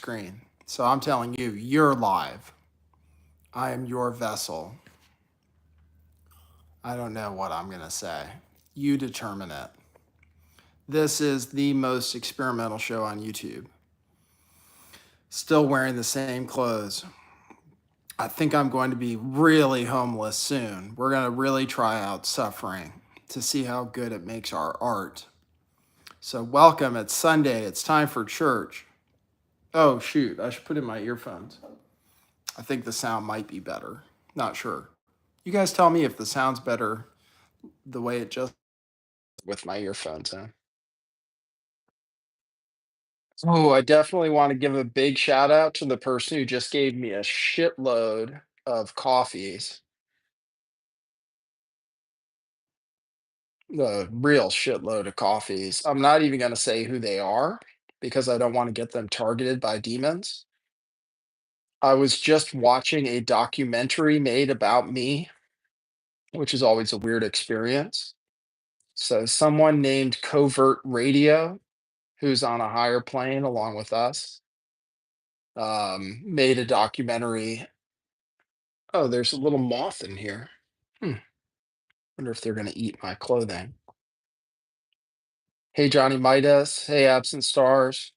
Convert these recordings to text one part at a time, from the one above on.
screen. So I'm telling you, you're live. I am your vessel. I don't know what I'm going to say. You determine it. This is the most experimental show on YouTube. Still wearing the same clothes. I think I'm going to be really homeless soon. We're going to really try out suffering to see how good it makes our art. So, welcome. It's Sunday. It's time for church. Oh, shoot. I should put in my earphones. I think the sound might be better. Not sure. You guys tell me if the sound's better the way it just with my earphones in. Oh, I definitely want to give a big shout out to the person who just gave me a shitload of coffees, the real shitload of coffees. I'm not even going to say who they are because I don't want to get them targeted by demons. I was just watching a documentary made about me, which is always a weird experience. So, someone named Covert Radio, who's on a higher plane along with us, made a documentary. Oh, there's a little moth in here. Wonder if they're going to eat my clothing. Hey, Johnny Midas. Hey, Absent Stars.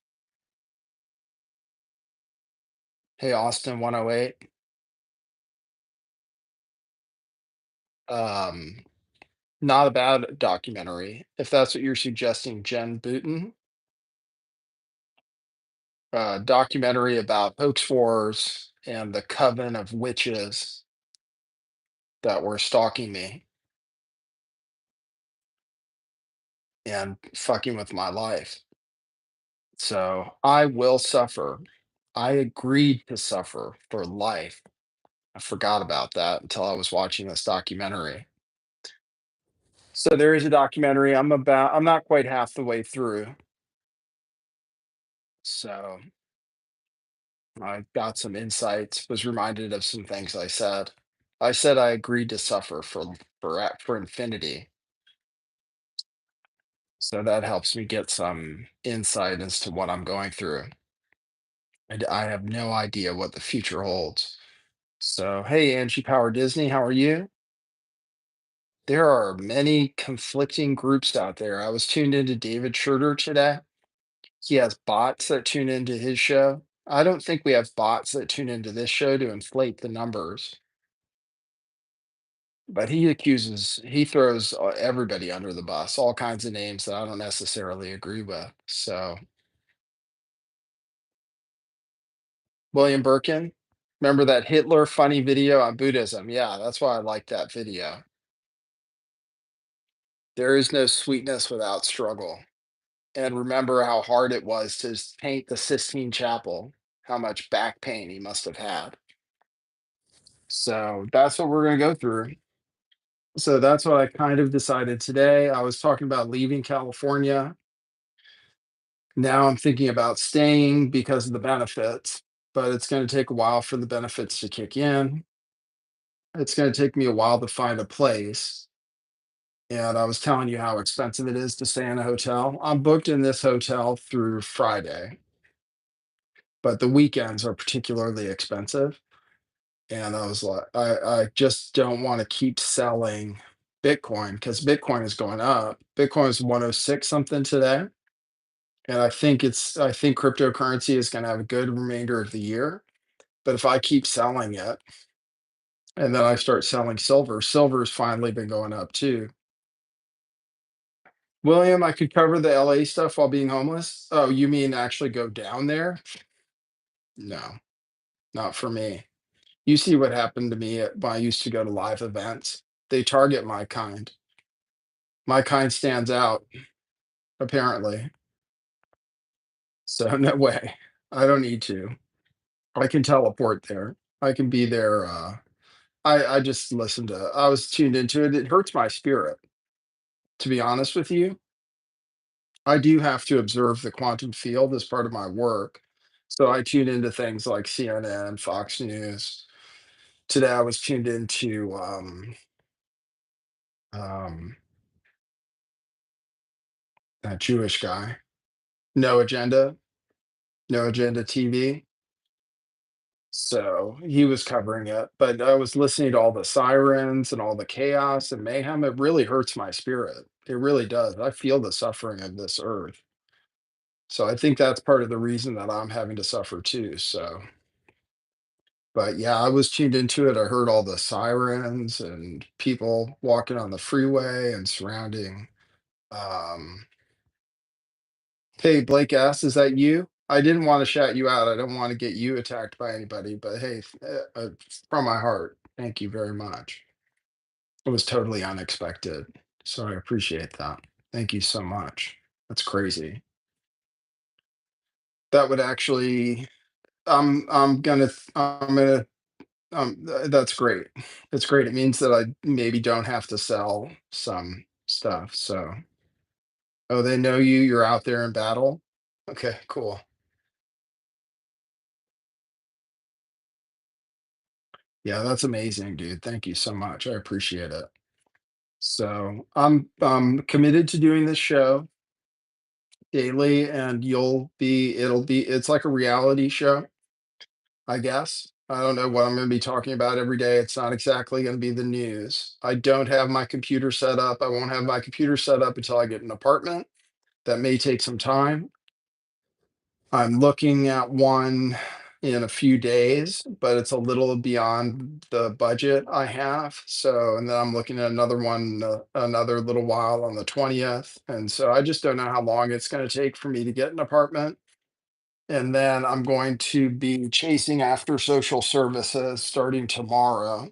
Hey, Austin 108. Um, Not a bad documentary. If that's what you're suggesting, Jen Booten. Documentary about hoax wars and the coven of witches that were stalking me and fucking with my life. So I will suffer. I agreed to suffer for life. I forgot about that until I was watching this documentary. So there is a documentary. I'm not quite half the way through. So I got some insights, was reminded of some things I said. I said I agreed to suffer for infinity. So that helps me get some insight as to what I'm going through. And I have no idea what the future holds. So, hey, Angie Power Disney, how are you? There are many conflicting groups out there. I was tuned into David Schurter today. He has bots that tune into his show. I don't think we have bots that tune into this show to inflate the numbers, but he throws everybody under the bus, all kinds of names that I don't necessarily agree with. So, William Birkin, remember that Hitler funny video on Buddhism? Yeah, that's why I like that video. There is no sweetness without struggle. And remember how hard it was to paint the Sistine Chapel, how much back pain he must have had. So that's what we're going to go through. So that's what I kind of decided today. I was talking about leaving California. Now I'm thinking about staying because of the benefits, but it's going to take a while for the benefits to kick in. It's going to take me a while to find a place. And I was telling you how expensive it is to stay in a hotel. I'm booked in this hotel through Friday, but the weekends are particularly expensive. And I was like, I just don't want to keep selling Bitcoin because Bitcoin is going up. Bitcoin is 106 something today. And I think cryptocurrency is going to have a good remainder of the year. But if I keep selling it and then I start selling silver, silver's finally been going up too. William, I could cover the LA stuff while being homeless. Oh, you mean actually go down there? No, not for me. You see what happened to me when I used to go to live events. They target my kind. My kind stands out, apparently. So no way. I don't need to. I can teleport there. I can be there. I just listened to. I was tuned into it. It hurts my spirit, to be honest with you. I do have to observe the quantum field as part of my work. So I tune into things like CNN, Fox News. Today I was tuned into um, that Jewish guy, No Agenda. No Agenda TV. So he was covering it, but I was listening to all the sirens and all the chaos and mayhem. It really hurts my spirit. It really does. I feel the suffering of this earth. So I think that's part of the reason that I'm having to suffer too. So, but yeah, I was tuned into it. I heard all the sirens and people walking on the freeway and surrounding. Um, hey, Blake S, is that you? I didn't want to shout you out. I don't want to get you attacked by anybody, but hey, from my heart, thank you very much. It was totally unexpected. So I appreciate that. Thank you so much. That's crazy. That would actually that's great. That's great. It means that I maybe don't have to sell some stuff. So, oh, they know you, you're out there in battle. Okay, cool. Yeah, that's amazing, dude. Thank you so much. I appreciate it. So, I'm committed to doing this show daily and it's like a reality show, I guess. I don't know what I'm going to be talking about every day. It's not exactly going to be the news. I don't have my computer set up. I won't have my computer set up until I get an apartment. That may take some time. I'm looking at one in a few days, but it's a little beyond the budget I have. So, and then I'm looking at another one, another little while on the 20th. And so I just don't know how long it's going to take for me to get an apartment. And then I'm going to be chasing after social services starting tomorrow.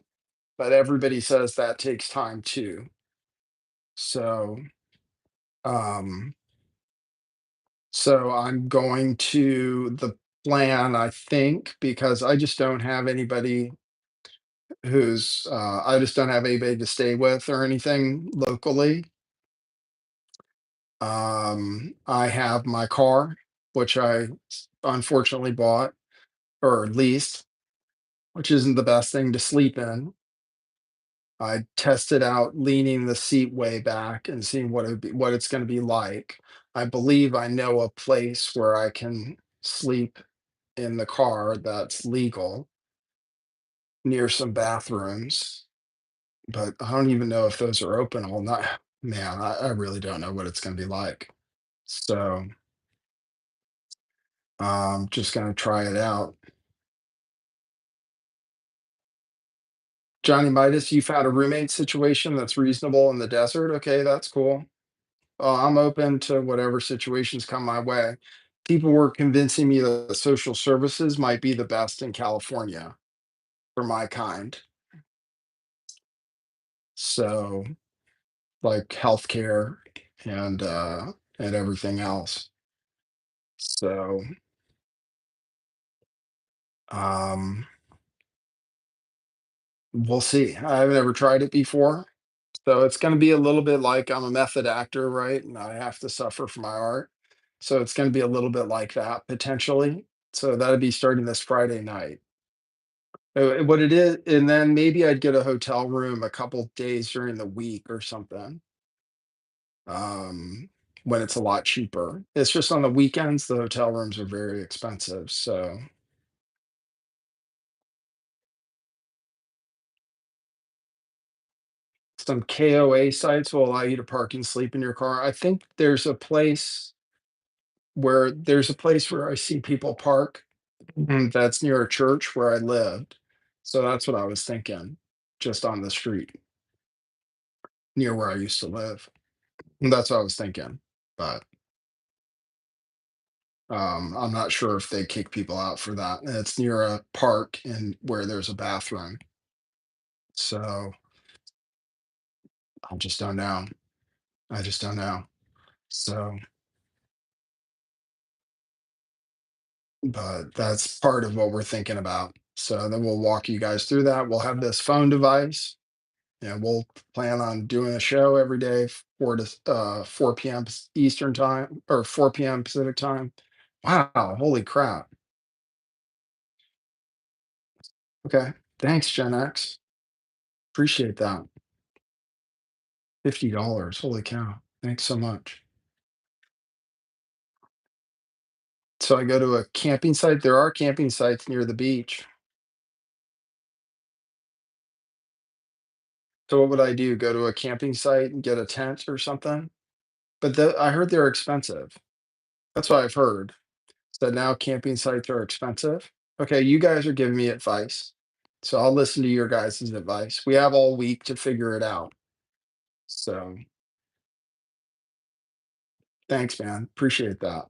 But everybody says that takes time too. So, um, so I'm going to the plan, I think, because I just don't have anybody I just don't have anybody to stay with or anything locally. I have my car, which unfortunately bought or leased, which isn't the best thing to sleep in. I tested out leaning the seat way back and seeing what it's going to be like. I believe I know a place where I can sleep in the car that's legal near some bathrooms, but I don't even know if those are open all night. Man, I really don't know what it's going to be like. So I'm just going to try it out. Johnny Midas, you've had a roommate situation that's reasonable in the desert. Okay, that's cool. I'm open to whatever situations come my way. People were convincing me that the social services might be the best in California for my kind. So, like healthcare and everything else. So, um, we'll see. I haven't ever tried it before. So it's going to be a little bit like I'm a method actor, right? And I have to suffer for my art. So it's going to be a little bit like that potentially. So that'll be starting this Friday night. What it is, and then maybe I'd get a hotel room a couple days during the week or something, um, when it's a lot cheaper. It's just on the weekends, the hotel rooms are very expensive. So some KOA sites will allow you to park and sleep in your car. I think there's a place where I see people park that's near a church where I lived. So that's what I was thinking, just on the street near where I used to live. That's what I was thinking. But I'm not sure if they kick people out for that. And it's near a park and where there's a bathroom. So I just don't know. I just don't know. So, but that's part of what we're thinking about. So then we'll walk you guys through that. We'll have this phone device and we'll plan on doing a show every day, 4 p.m. Eastern time or 4 p.m. Pacific time. Wow. Holy crap. Okay. Thanks, Gen X. Appreciate that. $50. Holy cow. Thanks so much. So I go to a camping site. There are camping sites near the beach. So what would I do? Go to a camping site and get a tent or something? But I heard they're expensive. That's what I've heard. So now camping sites are expensive. Okay, you guys are giving me advice. So I'll listen to your guys' advice. We have all week to figure it out. So thanks, man. Appreciate that.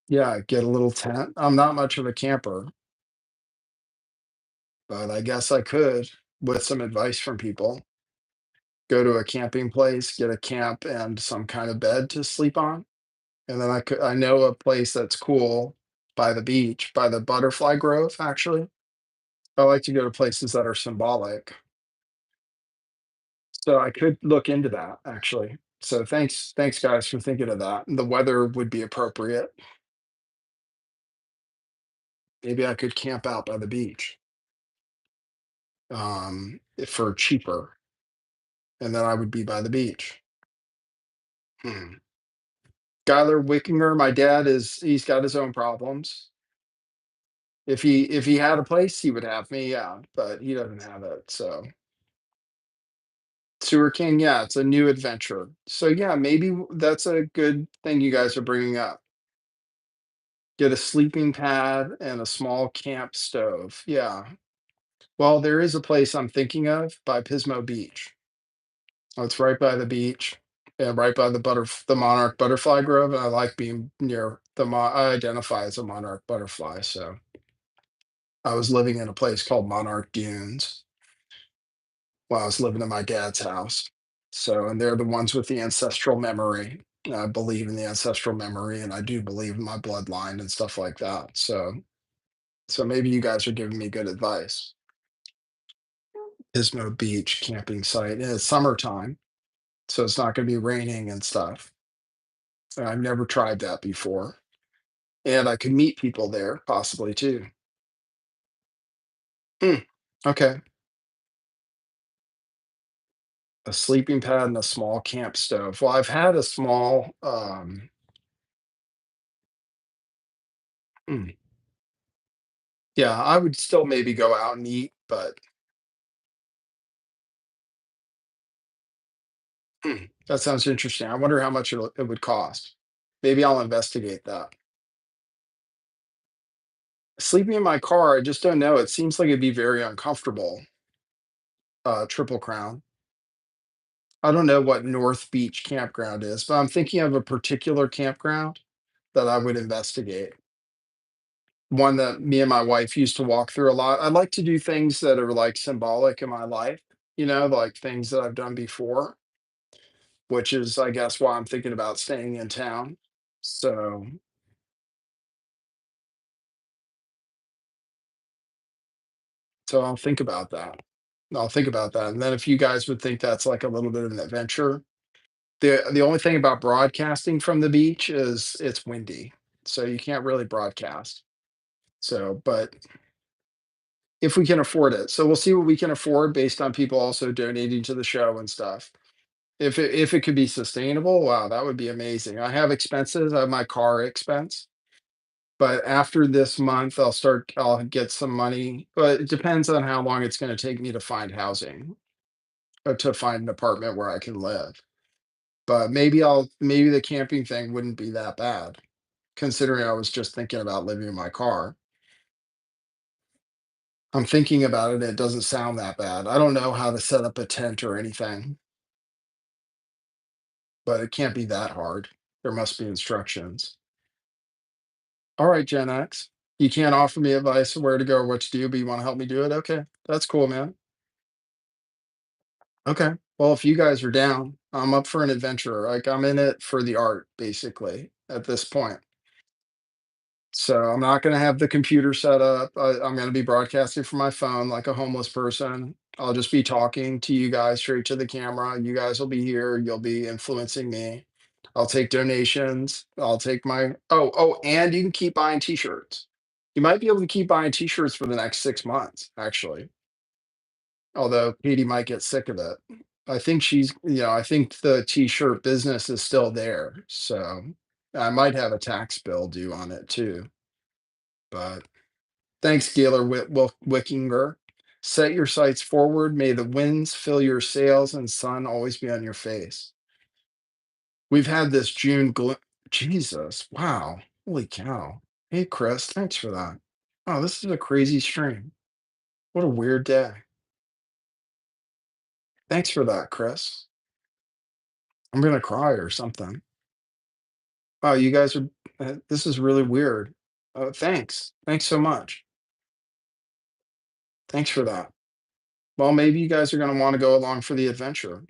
Yeah, get a little tent. I'm not much of a camper, but I guess I could, with some advice from people, go to a camping place, get a camp and some kind of bed to sleep on. And then I know a place that's cool by the beach, by the Butterfly Grove, actually. I like to go to places that are symbolic. So I could look into that actually. So thanks guys for thinking of that. The weather would be appropriate. Maybe I could camp out by the beach, for cheaper, and then I would be by the beach. Hmm. Skylar Wickinger, my dad he's got his own problems. If he had a place, he would have me, yeah, but he doesn't have it. So Sewer King, yeah, it's a new adventure. So yeah, maybe that's a good thing you guys are bringing up. Get a sleeping pad and a small camp stove. Yeah. Well, there is a place I'm thinking of by Pismo Beach. Oh, it's right by the beach, and right by the monarch butterfly grove. And I like being near I identify as a monarch butterfly. So I was living in a place called Monarch Dunes while I was living in my dad's house. So, and they're the ones with the ancestral memory. I believe in the ancestral memory, and I do believe in my bloodline and stuff like that. So maybe you guys are giving me good advice. Pismo Beach camping site. And it's summertime, so it's not going to be raining and stuff. And I've never tried that before. And I could meet people there possibly too. Hmm, okay. A sleeping pad and a small camp stove. Well, I've had a small hmm, yeah, I would still maybe go out and eat, but that sounds interesting. I wonder how much it would cost. Maybe I'll investigate that. Sleeping in my car, I just don't know. It seems like it'd be very uncomfortable. Triple Crown. I don't know what North Beach campground is, but I'm thinking of a particular campground that I would investigate. One that me and my wife used to walk through a lot. I like to do things that are like symbolic in my life, like things that I've done before, which is, I guess, why I'm thinking about staying in town. So, so I'll think about that. I'll think about that. And then if you guys would think that's like a little bit of an adventure, the only thing about broadcasting from the beach is it's windy. So you can't really broadcast. So, but if we can afford it. So we'll see what we can afford based on people also donating to the show and stuff. If it could be sustainable, wow, that would be amazing. I have expenses, I have my car expense, but after this month, I'll get some money, but it depends on how long it's gonna take me to find housing, or to find an apartment where I can live. But maybe the camping thing wouldn't be that bad, considering I was just thinking about living in my car. I'm thinking about it, it doesn't sound that bad. I don't know how to set up a tent or anything, but it can't be that hard. There must be instructions. All right, Gen X. You can't offer me advice on where to go or what to do, but you want to help me do it? Okay. That's cool, man. Okay. Well, if you guys are down, I'm up for an adventure. Like I'm in it for the art, basically, at this point. So I'm not going to have the computer set up. I'm going to be broadcasting from my phone like a homeless person. I'll just be talking to you guys straight to the camera. You guys will be here. You'll be influencing me. I'll take donations. I'll take my and you can keep buying t-shirts. You might be able to keep buying t-shirts for the next 6 months, actually. Although Katie might get sick of it. I think I think the t-shirt business is still there. So I might have a tax bill due on it too, but thanks, Gaylor Wickinger. Set your sights forward. May the winds fill your sails and sun always be on your face. We've had this Jesus, wow. Holy cow. Hey, Chris, thanks for that. Oh, this is a crazy stream. What a weird day. Thanks for that, Chris. I'm gonna cry or something. Wow, you guys are. This is really weird. Thanks. Thanks so much. Thanks for that. Well, maybe you guys are gonna want to go along for the adventure.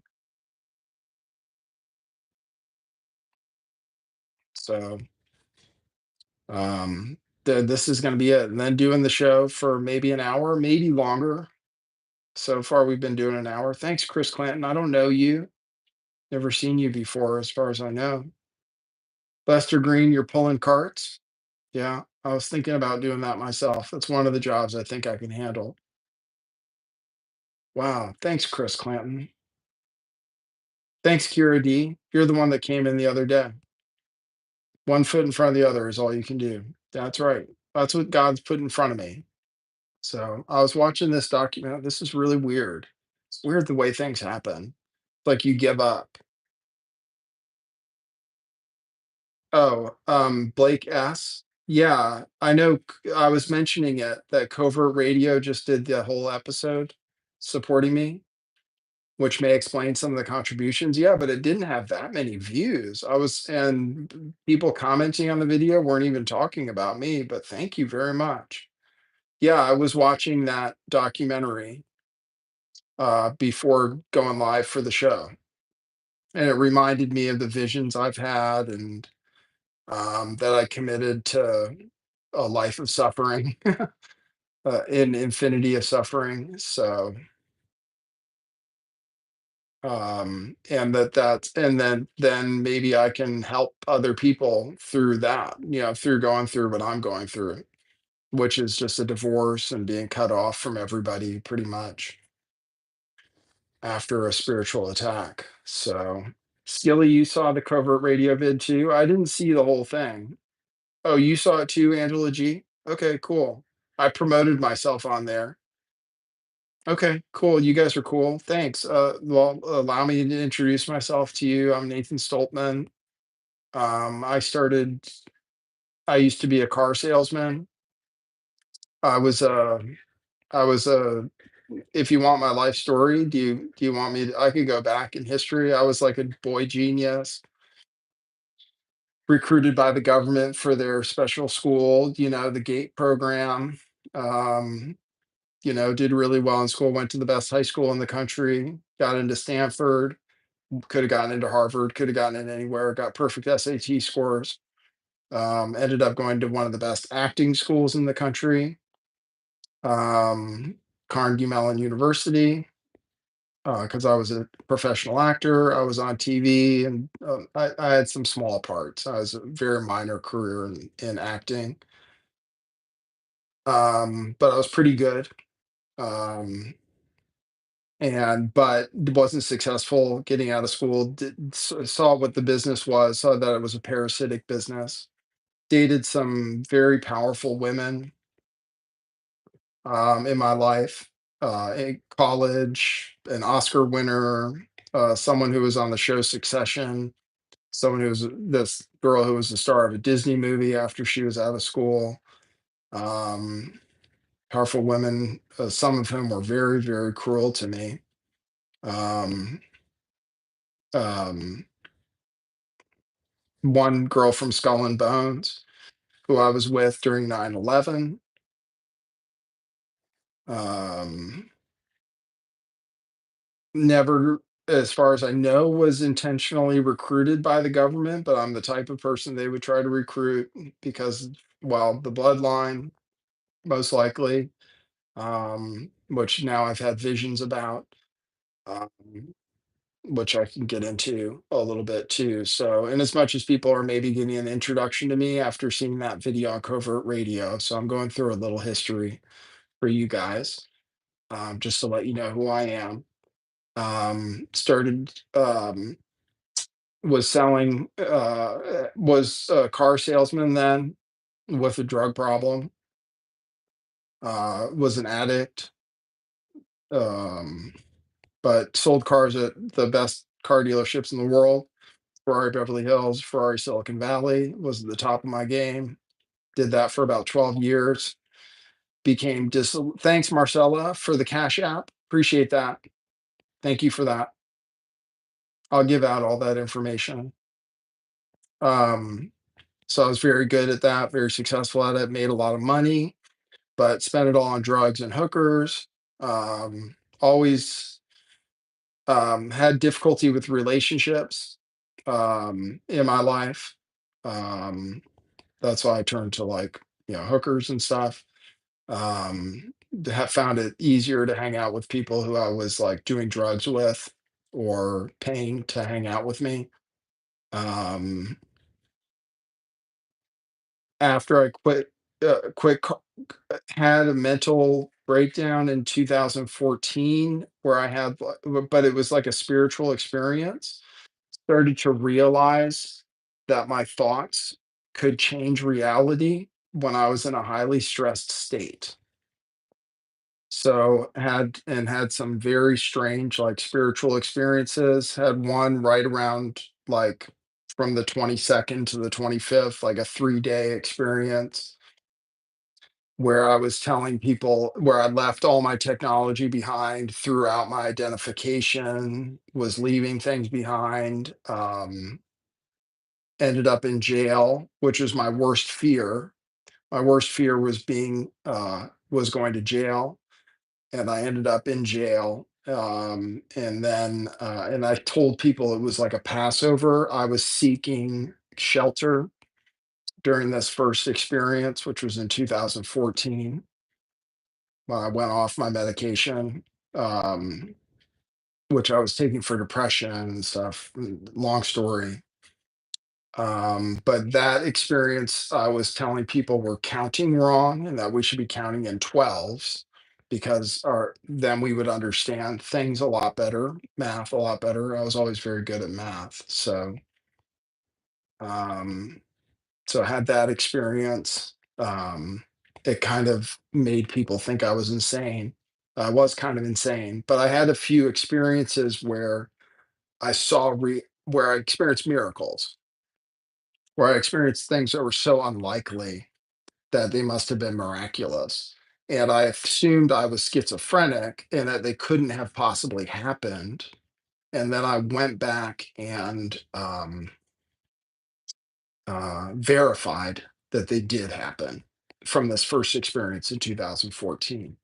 So, um, this is gonna be it, and then doing the show for maybe an hour, maybe longer. So far, we've been doing an hour. Thanks, Chris Clanton. I don't know you. Never seen you before, as far as I know. Lester Green, you're pulling carts. Yeah, I was thinking about doing that myself. That's one of the jobs I think I can handle. Wow. Thanks, Chris Clanton. Thanks, Kira D. You're the one that came in the other day. One foot in front of the other is all you can do. That's right. That's what God's put in front of me. So I was watching this document. This is really weird. It's weird the way things happen. Like you give up. Oh, Blake S. Yeah, I know. I was mentioning it that Covert Radio just did the whole episode supporting me, which may explain some of the contributions. Yeah, but it didn't have that many views. And people commenting on the video weren't even talking about me, but thank you very much. Yeah, I was watching that documentary before going live for the show, and it reminded me of the visions I've had and that I committed to a life of suffering, an infinity of suffering. So, and then maybe I can help other people through that, through going through what I'm going through, which is just a divorce and being cut off from everybody pretty much after a spiritual attack. So, Skilly, you saw the covert radio vid too. I didn't see the whole thing. Oh, you saw it too, Angela G? Okay, cool. I promoted myself on there. Okay, cool. You guys are cool. Thanks. Well, allow me to introduce myself to you. I'm Nathan Stoltman. Um, I started, I used to be a car salesman. I was I was if you want my life story, do you want me I could go back in history. I was like a boy genius, recruited by the government for their special school, the GATE program. Um, did really well in school, went to the best high school in the country, got into Stanford, could have gotten into Harvard, could have gotten in anywhere, got perfect SAT scores. Ended up going to one of the best acting schools in the country, um, Carnegie Mellon University, because I was a professional actor. I was on TV and I had some small parts. I was a very minor career in acting, but I was pretty good. Um, but wasn't successful getting out of school. Saw what the business was, saw that it was a parasitic business. Dated some very powerful women in my life. In college, an Oscar winner, someone who was on the show Succession, someone who was this girl who was the star of a Disney movie after she was out of school. Um, Powerful women, some of whom were very, very cruel to me. Um, um, One girl from Skull and Bones who I was with during 9/11. Um, Never, as far as I know, was intentionally recruited by the government, but I'm the type of person they would try to recruit because, well, the bloodline, most likely, which now I've had visions about, um, which I can get into a little bit too. So, and as much as people are maybe getting an introduction to me after seeing that video on Covert Radio, so I'm going through a little history for you guys, just to let you know who I am. Started was selling, was a car salesman then with a drug problem, was an addict, um, but sold cars at the best car dealerships in the world. Ferrari Beverly Hills, Ferrari Silicon Valley was at the top of my game. Did that for about 12 years. Became thanks, Marcella, for the Cash App. Appreciate that. Thank you for that. I'll give out all that information. Um, so I was very good at that, very successful at it, made a lot of money, but spent it all on drugs and hookers. Always had difficulty with relationships in my life. Um, that's why I turned to like, hookers and stuff. Have found it easier to hang out with people who I was like doing drugs with or paying to hang out with me. Um, After I had a mental breakdown in 2014 where I had, but it was like a spiritual experience. Started to realize that my thoughts could change reality when I was in a highly stressed state. So had some very strange like spiritual experiences. Had one right around like from the 22nd to the 25th, like a 3-day experience where I was telling people where I left all my technology behind, threw out my identification, was leaving things behind, ended up in jail, which was my worst fear. My worst fear was was going to jail, and I ended up in jail. And I told people it was like a Passover. I was seeking shelter during this first experience, which was in 2014 when I went off my medication, um, which I was taking for depression and stuff. Long story. But that experience, I was telling people we're counting wrong and that we should be counting in 12s because then we would understand things a lot better, math a lot better. I was always very good at math. Um, so I had that experience. It kind of made people think I was insane. I was kind of insane, but I had a few experiences where where I experienced miracles, where I experienced things that were so unlikely that they must have been miraculous. And I assumed I was schizophrenic and that they couldn't have possibly happened. And then I went back and verified that they did happen from this first experience in 2014.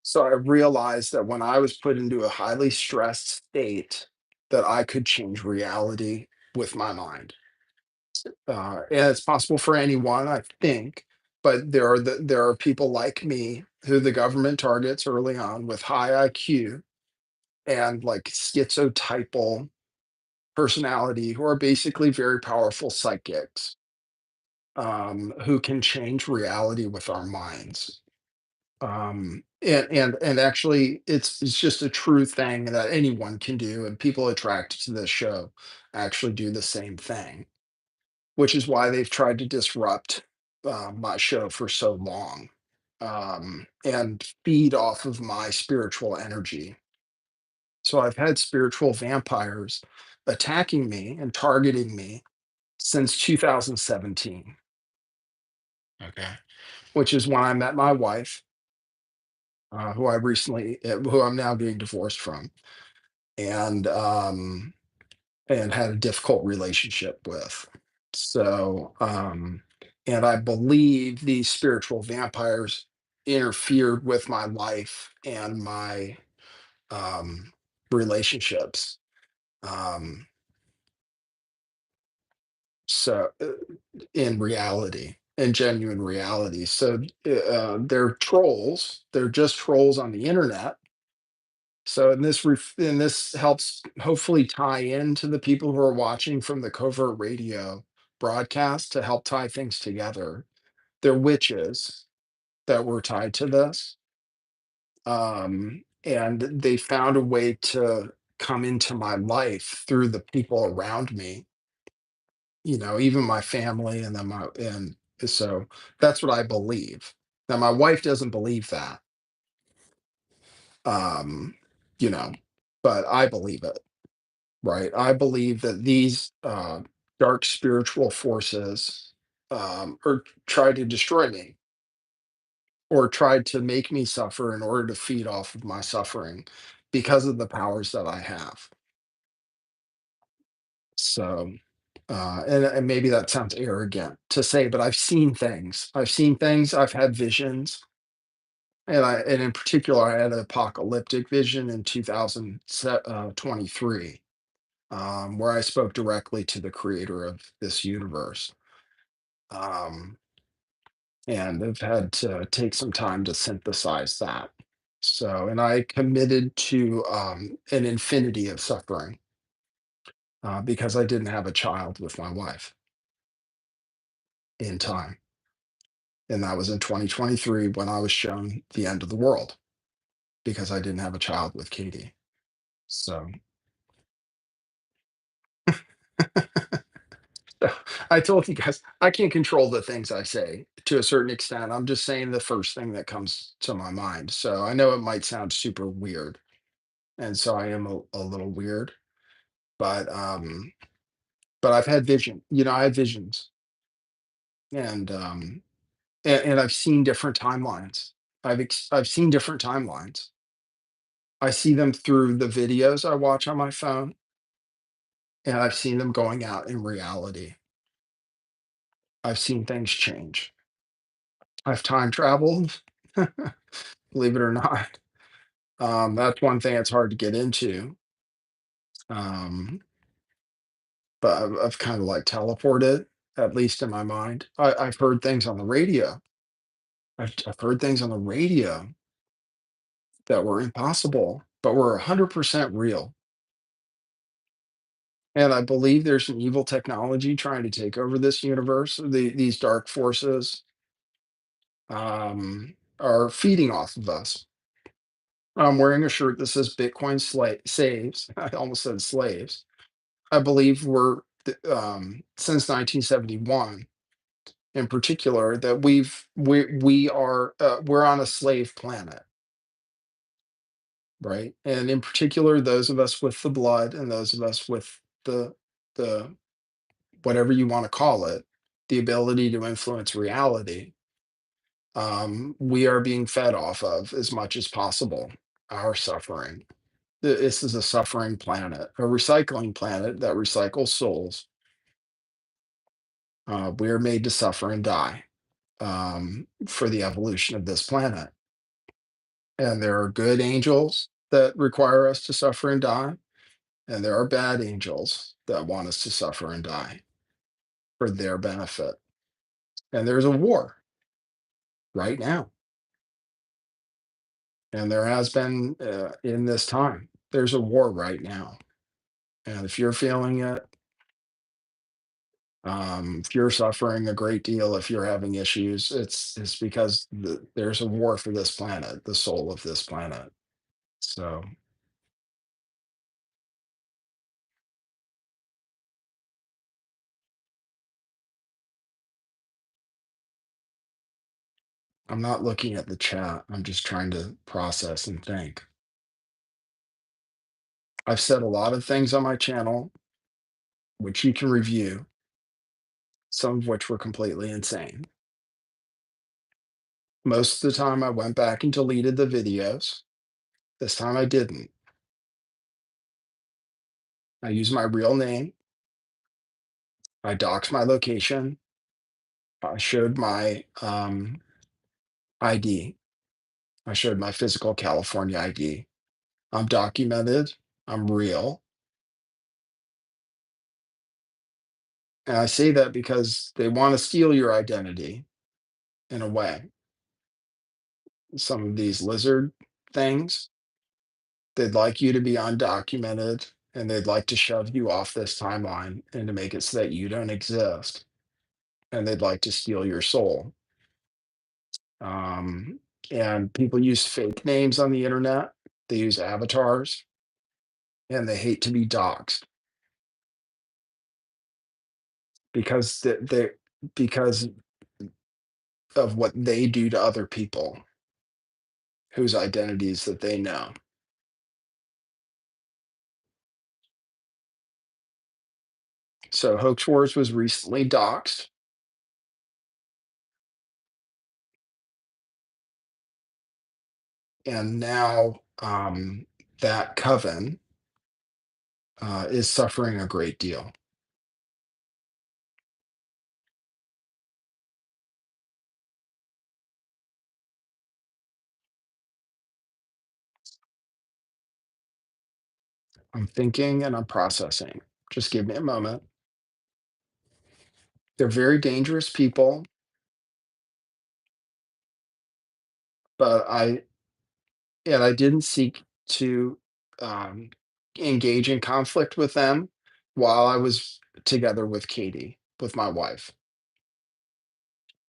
So I realized that when I was put into a highly stressed state, that I could change reality with my mind. And it's possible for anyone, I think, but there are people like me who the government targets early on with high IQ and like schizotypal personality who are basically very powerful psychics who can change reality with our minds. And actually, it's just a true thing that anyone can do, and people attracted to this show actually do the same thing, which is why they've tried to disrupt my show for so long and feed off of my spiritual energy. So I've had spiritual vampires attacking me and targeting me since 2017. Okay. Which is when I met my wife, who I'm now being divorced from, and had a difficult relationship with. So, and I believe these spiritual vampires interfered with my life and my um, relationships. Um, so, in reality, in genuine reality, so they're trolls. They're just trolls on the internet. So, and this helps hopefully tie into the people who are watching from the covert radio broadcast to help tie things together. They're witches that were tied to this, and they found a way to come into my life through the people around me. even my family, and then my and so that's what I believe. Now my wife doesn't believe that, um, you know, but I believe it, right? I believe that these dark spiritual forces or try to destroy me or tried to make me suffer in order to feed off of my suffering because of the powers that I have. So, and maybe that sounds arrogant to say, but I've seen things. I've seen things. I've had visions, and in particular, I had an apocalyptic vision in 2023, where I spoke directly to the creator of this universe, um, and I've had to take some time to synthesize that. So, and I committed to an infinity of suffering because I didn't have a child with my wife in time. And that was in 2023 when I was shown the end of the world because I didn't have a child with Katie. So I told you guys, I can't control the things I say to a certain extent. I'm just saying the first thing that comes to my mind. So I know it might sound super weird. And so I am a little weird, but I've had vision. I had visions, and and I've seen different timelines. I've seen different timelines. I see them through the videos I watch on my phone, and I've seen them going out in reality. I've seen things change. I've time traveled, believe it or not. That's one thing that's hard to get into. Um, but I've kind of like teleported, at least in my mind. I've heard things on the radio. I've heard things on the radio that were impossible, but were 100% real. And I believe there's an evil technology trying to take over this universe. These dark forces are feeding off of us. I'm wearing a shirt that says Bitcoin saves. I almost said slaves. I believe since 1971 in particular that we're on a slave planet, right? And in particular, those of us with the blood and those of us with the whatever you want to call it, the ability to influence reality, we are being fed off of as much as possible our suffering. This is a suffering planet, a recycling planet that recycles souls. We are made to suffer and die for the evolution of this planet. And there are good angels that require us to suffer and die, and there are bad angels that want us to suffer and die for their benefit. And there's a war right now, and there has been in this time. There's a war right now, and if you're feeling it, if you're suffering a great deal, if you're having issues, it's because there's a war for this planet, the soul of this planet. So I'm not looking at the chat. I'm just trying to process and think. I've said a lot of things on my channel, which you can review, some of which were completely insane. Most of the time, I went back and deleted the videos. This time, I didn't. I used my real name. I doxed my location. I showed my ID. I showed my physical California ID. I'm documented. I'm real. And I say that because they want to steal your identity in a way. Some of these lizard things, they'd like you to be undocumented and they'd like to shove you off this timeline and to make it so that you don't exist. And they'd like to steal your soul. Um, and people use fake names on the internet, they use avatars, and they hate to be doxxed. they because of what they do to other people whose identities that they know. So Hoax Wars was recently doxxed, and now that coven is suffering a great deal. I'm thinking and I'm processing. Just give me a moment. They're very dangerous people, but I didn't seek to um, engage in conflict with them while I was together with Katie, with my wife,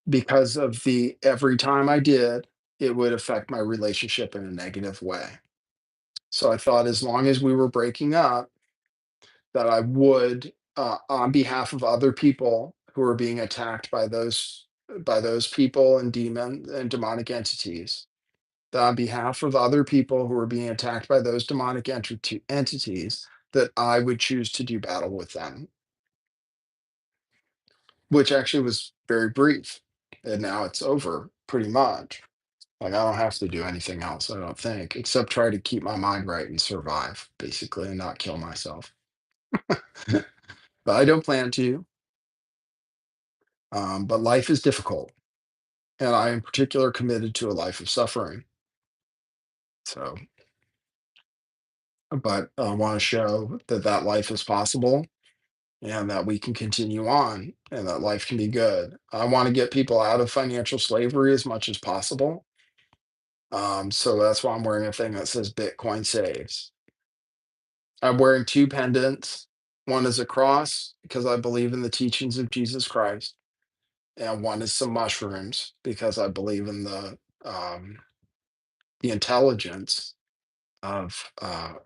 because of the every time I did, it would affect my relationship in a negative way. So I thought as long as we were breaking up, that I would, on behalf of other people who are being attacked by those people and demon and demonic entities, that on behalf of other people who are being attacked by those demonic entities, that I would choose to do battle with them, which actually was very brief. And now it's over pretty much. Like I don't have to do anything else, I don't think, except try to keep my mind right and survive, basically, and not kill myself. But I don't plan to. But life is difficult, and I, in particular, committed to a life of suffering. So, but I want to show that that life is possible and that we can continue on and that life can be good. I want to get people out of financial slavery as much as possible. So that's why I'm wearing a thing that says Bitcoin saves. I'm wearing two pendants. One is a cross because I believe in the teachings of Jesus Christ, and one is some mushrooms because I believe in the intelligence of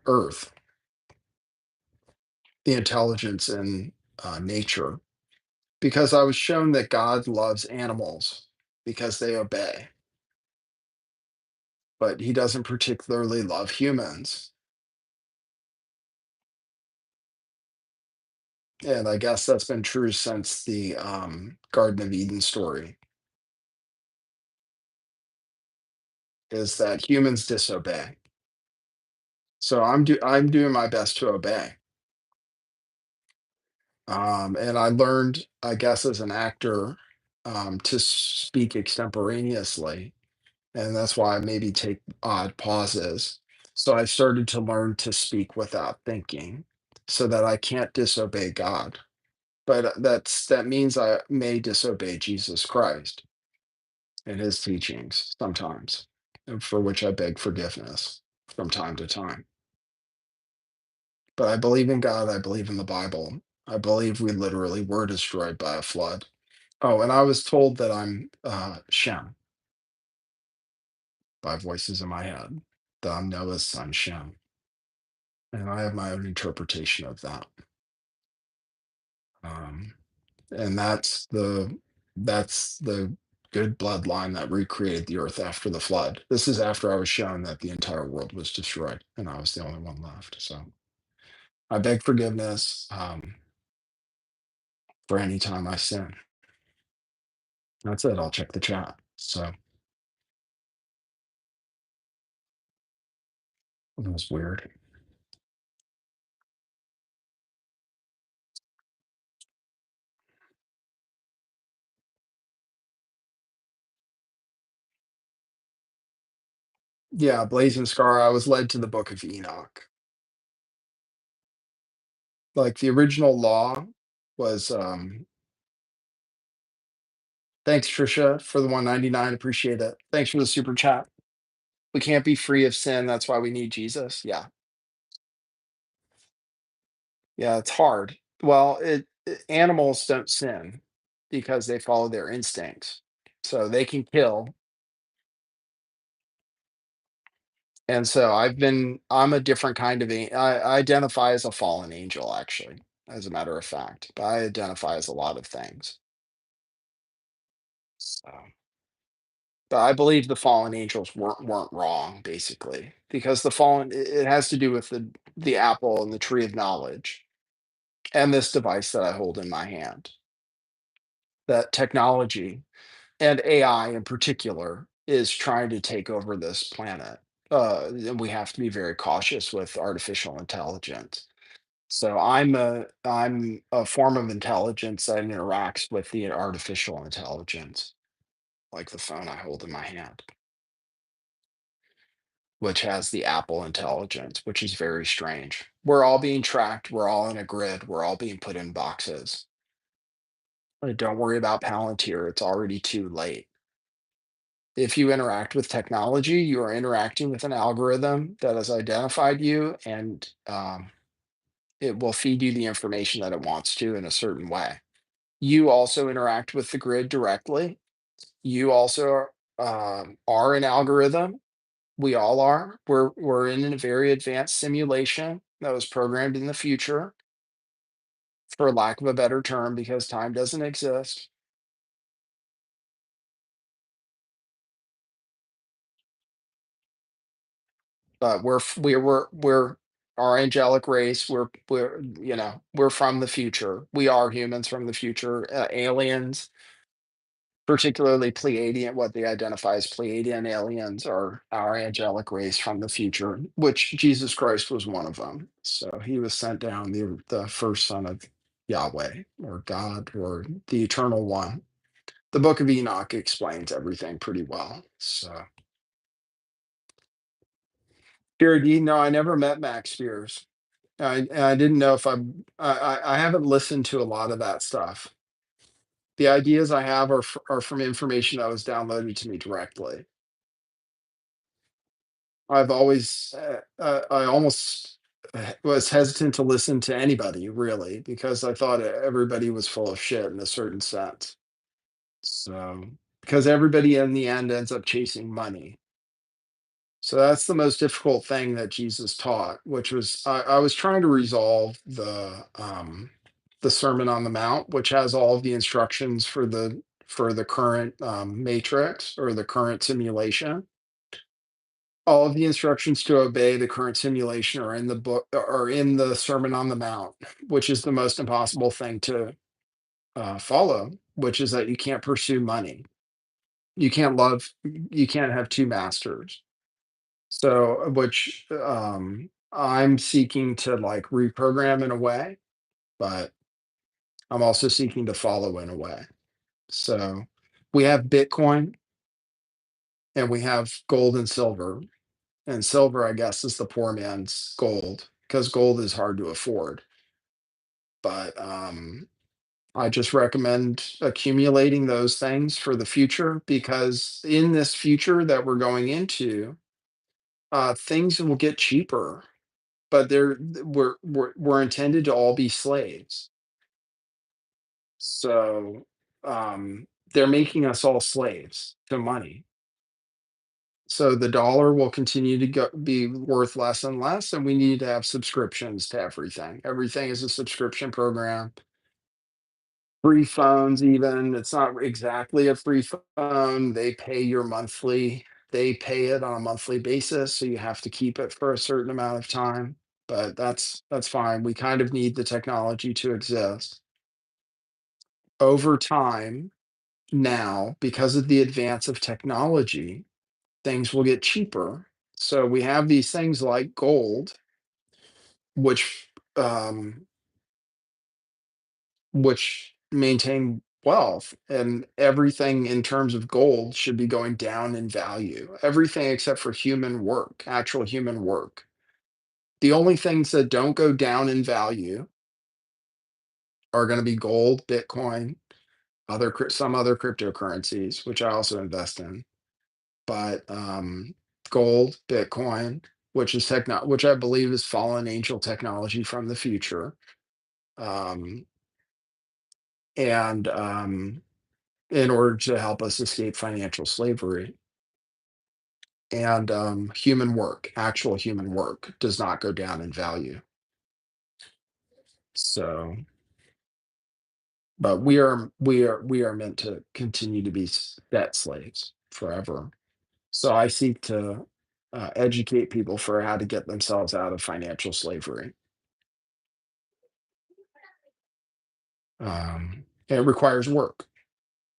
Earth, the intelligence in nature, because I was shown that God loves animals because they obey, but he doesn't particularly love humans. And I guess that's been true since the Garden of Eden story, is that humans disobey. So I'm doing my best to obey. And I learned, I guess, as an actor, to speak extemporaneously, and that's why I maybe take odd pauses. So I started to learn to speak without thinking, so that I can't disobey God. But that means I may disobey Jesus Christ and his teachings sometimes, and for which I beg forgiveness from time to time. But I believe in God, I believe in the Bible. I believe we literally were destroyed by a flood. Oh, and I was told that I'm Shem by voices in my head, that I'm Noah's son Shem. And I have my own interpretation of that. Um, and that's the good bloodline that recreated the earth after the flood. This is after I was shown that the entire world was destroyed and I was the only one left. So I beg forgiveness for any time I sin. That's it. I'll check the chat. So it was weird. Yeah, Blazing Scar. I was led to the Book of Enoch. Like the original law was. Thanks, Trisha, for the 199. Appreciate it. Thanks for the super chat. We can't be free of sin. That's why we need Jesus. Yeah. Yeah, it's hard. Well, animals don't sin because they follow their instincts. So they can kill. And so I'm a different kind of I identify as a fallen angel, actually. as a matter of fact, but I identify as a lot of things. So, but I believe the fallen angels weren't wrong, basically, because the fallen it has to do with the apple and the tree of knowledge and this device that I hold in my hand. That technology and AI in particular is trying to take over this planet. And we have to be very cautious with artificial intelligence. So I'm a form of intelligence that interacts with the artificial intelligence, like the phone I hold in my hand, which has the Apple intelligence, which is very strange. We're all being tracked. We're all in a grid. We're all being put in boxes. Don't worry about Palantir. It's already too late. If you interact with technology, you are interacting with an algorithm that has identified you, and it will feed you the information that it wants to in a certain way. You also interact with the grid directly. You also are an algorithm. We all are. We're in a very advanced simulation that was programmed in the future, for lack of a better term, because time doesn't exist. But we're our angelic race. We're from the future. We are humans from the future. Aliens, particularly Pleiadian, what they identify as Pleiadian aliens, are our angelic race from the future, which Jesus Christ was one of them. So he was sent down, the first son of Yahweh or God or the Eternal One. The Book of Enoch explains everything pretty well. So, Gary D, no, I never met Max Spears. I didn't know if I haven't listened to a lot of that stuff. The ideas I have are from information that was downloaded to me directly. I almost was hesitant to listen to anybody really because I thought everybody was full of shit in a certain sense. So, because everybody in the end ends up chasing money. So that's the most difficult thing that Jesus taught, which was I was trying to resolve the Sermon on the Mount, which has all of the instructions for the current matrix or the current simulation. All of the instructions to obey the current simulation are in the book are in the Sermon on the Mount, which is the most impossible thing to follow, which is that you can't pursue money. You can't have two masters. So, which I'm seeking to like reprogram in a way, but I'm also seeking to follow in a way. So we have Bitcoin and we have gold and silver. And silver, I guess, is the poor man's gold because gold is hard to afford. But I just recommend accumulating those things for the future because in this future that we're going into, things will get cheaper, but we're intended to all be slaves. So they're making us all slaves to money. So the dollar will continue to be worth less and less, and we need to have subscriptions to everything. Everything is a subscription program. Free phones, even it's not exactly a free phone. They pay your monthly. They pay it on a monthly basis, so you have to keep it for a certain amount of time. But that's fine. We kind of need the technology to exist. Over time, now, because of the advance of technology, things will get cheaper. So we have these things like gold, which um, which maintain wealth, and everything in terms of gold should be going down in value. Everything except for human work, actual human work. The only things that don't go down in value are going to be gold, Bitcoin, some other cryptocurrencies, which I also invest in. But gold, Bitcoin, which I believe is fallen angel technology from the future, um, and in order to help us escape financial slavery. And human work, actual human work, does not go down in value. So, but we are meant to continue to be debt slaves forever. So I seek to educate people for how to get themselves out of financial slavery. It requires work.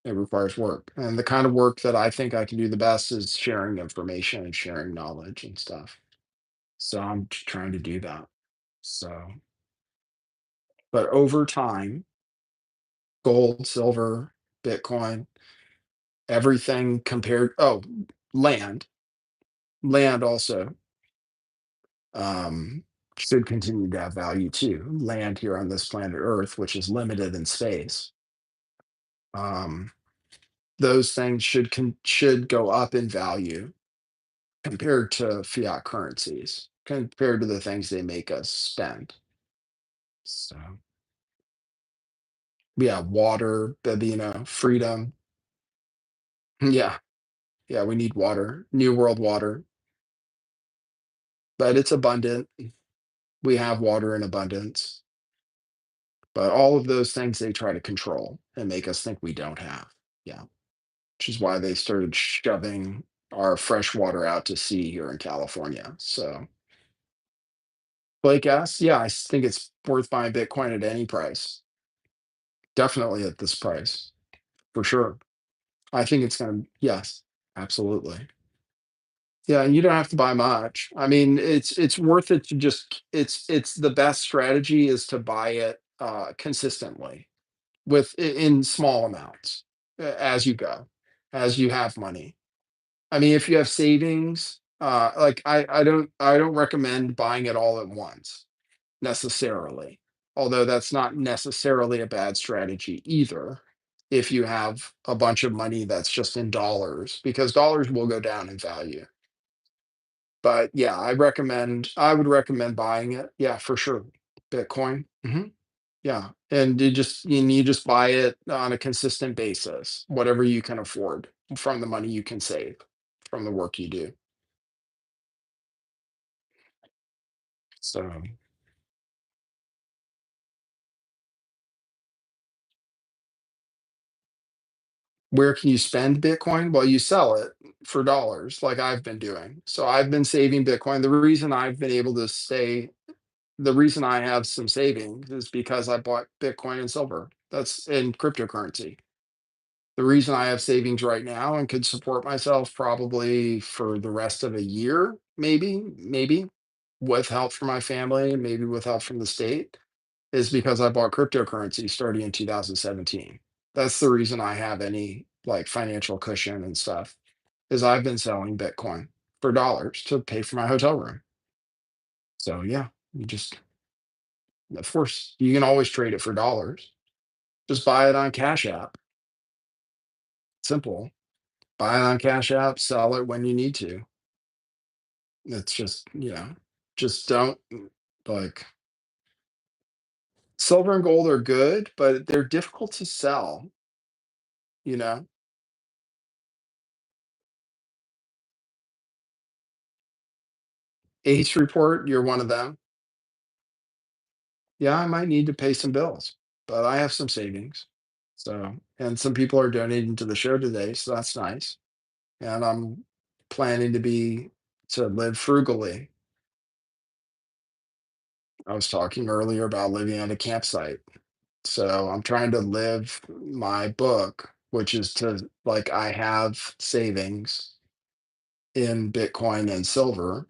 It requires work, and the kind of work that I think I can do the best is sharing information and sharing knowledge and stuff. So I'm trying to do that. So, but over time, gold, silver, Bitcoin, everything compared. Oh, land, land also um, should continue to have value too. Land here on this planet Earth, which is limited in space, um, those things should go up in value compared to fiat currencies, compared to the things they make us spend. So yeah, water, freedom. Yeah, yeah, we need water, New World water, but it's abundant. We have water in abundance, but all of those things they try to control and make us think we don't have. Yeah. Which is why they started shoving our fresh water out to sea here in California. So, Blake asks, yeah, think it's worth buying Bitcoin at any price. Definitely at this price, for sure. I think it's going to, yes, absolutely. Yeah, and you don't have to buy much. I mean, it's worth it to just it's the best strategy is to buy it consistently in small amounts as you go, as you have money. I mean, if you have savings, like I don't recommend buying it all at once necessarily. Although that's not necessarily a bad strategy either. If you have a bunch of money that's just in dollars, because dollars will go down in value. But yeah, I would recommend buying it. Yeah, for sure. Bitcoin. Yeah. And you just buy it on a consistent basis, whatever you can afford from the money you can save from the work you do. So, where can you spend Bitcoin? Well, you sell it for dollars, like I've been doing. So I've been saving Bitcoin. The reason I have some savings is because I bought Bitcoin and silver. That's in cryptocurrency. The reason I have savings right now and could support myself probably for the rest of a year, maybe with help from my family, maybe with help from the state, is because I bought cryptocurrency starting in 2017. That's the reason I have any like financial cushion and stuff, is I've been selling Bitcoin for dollars to pay for my hotel room. So yeah, of course, you can always trade it for dollars. Just buy it on Cash App. Simple. Buy it on Cash App, sell it when you need to. It's just don't like silver and gold are good, but they're difficult to sell, you know? Ace report, you're one of them. Yeah, I might need to pay some bills, but I have some savings. So, and some people are donating to the show today, so that's nice. And I'm planning to live frugally. I was talking earlier about living at a campsite. So I'm trying to live my book, which is to like I have savings in Bitcoin and silver,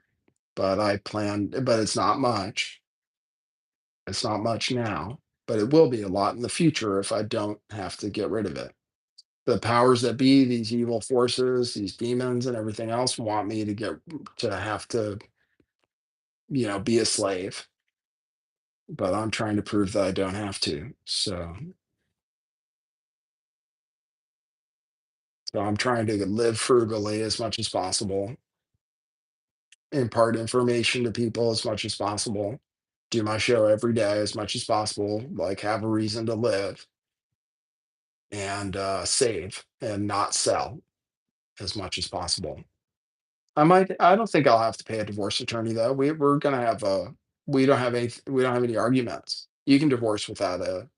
but it's not much. It's not much now, but it will be a lot in the future if I don't have to get rid of it. The powers that be, these evil forces, these demons and everything else want me to have to, be a slave, but I'm trying to prove that I don't have to. So I'm trying to live frugally as much as possible, impart information to people as much as possible, do my show every day as much as possible, like have a reason to live, and save and not sell as much as possible. I don't think I'll have to pay a divorce attorney though. We don't have any arguments. You can divorce without a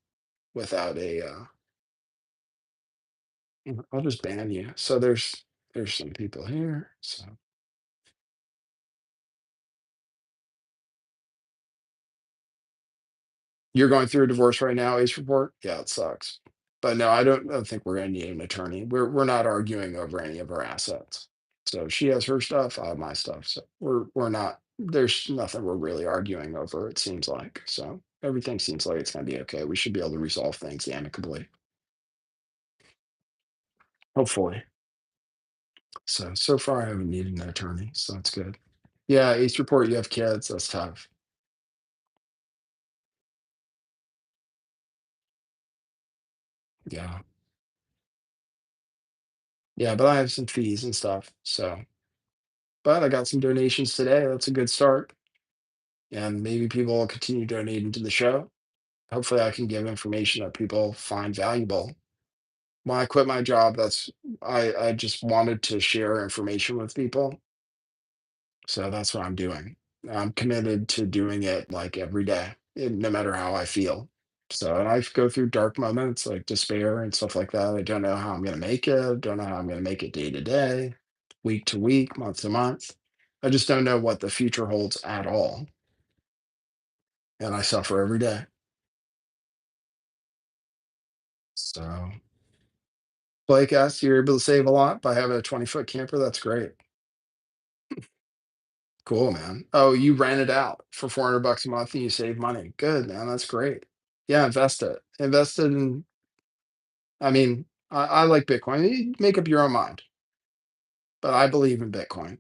I'll just ban you. So there's some people here. So you're going through a divorce right now, Ace Report? Yeah, it sucks. But no, I don't think we're gonna need an attorney. We're not arguing over any of our assets. So she has her stuff, I have my stuff. So we're not there's nothing we're really arguing over, it seems like. So everything seems like it's gonna be okay. We should be able to resolve things amicably, hopefully. So far I haven't needed an attorney, so that's good. Yeah, Ace Report, you have kids, that's tough. Yeah. Yeah, but I have some fees and stuff. So but I got some donations today. That's a good start. And maybe people will continue donating to the show. Hopefully, I can give information that people find valuable. When I quit my job, I just wanted to share information with people. So that's what I'm doing. I'm committed to doing it like every day, no matter how I feel. So, and I go through dark moments like despair and stuff like that. I don't know how I'm going to make it. Don't know how I'm going to make it day to day, week to week, month to month. I just don't know what the future holds at all. And I suffer every day. So, Blake asked, you're able to save a lot by having a 20-foot camper. That's great. Cool, man. Oh, you rent it out for 400 bucks a month and you save money. Good, man. That's great. Yeah, invest it. Invest it in, I mean, I like Bitcoin. You make up your own mind, but I believe in Bitcoin.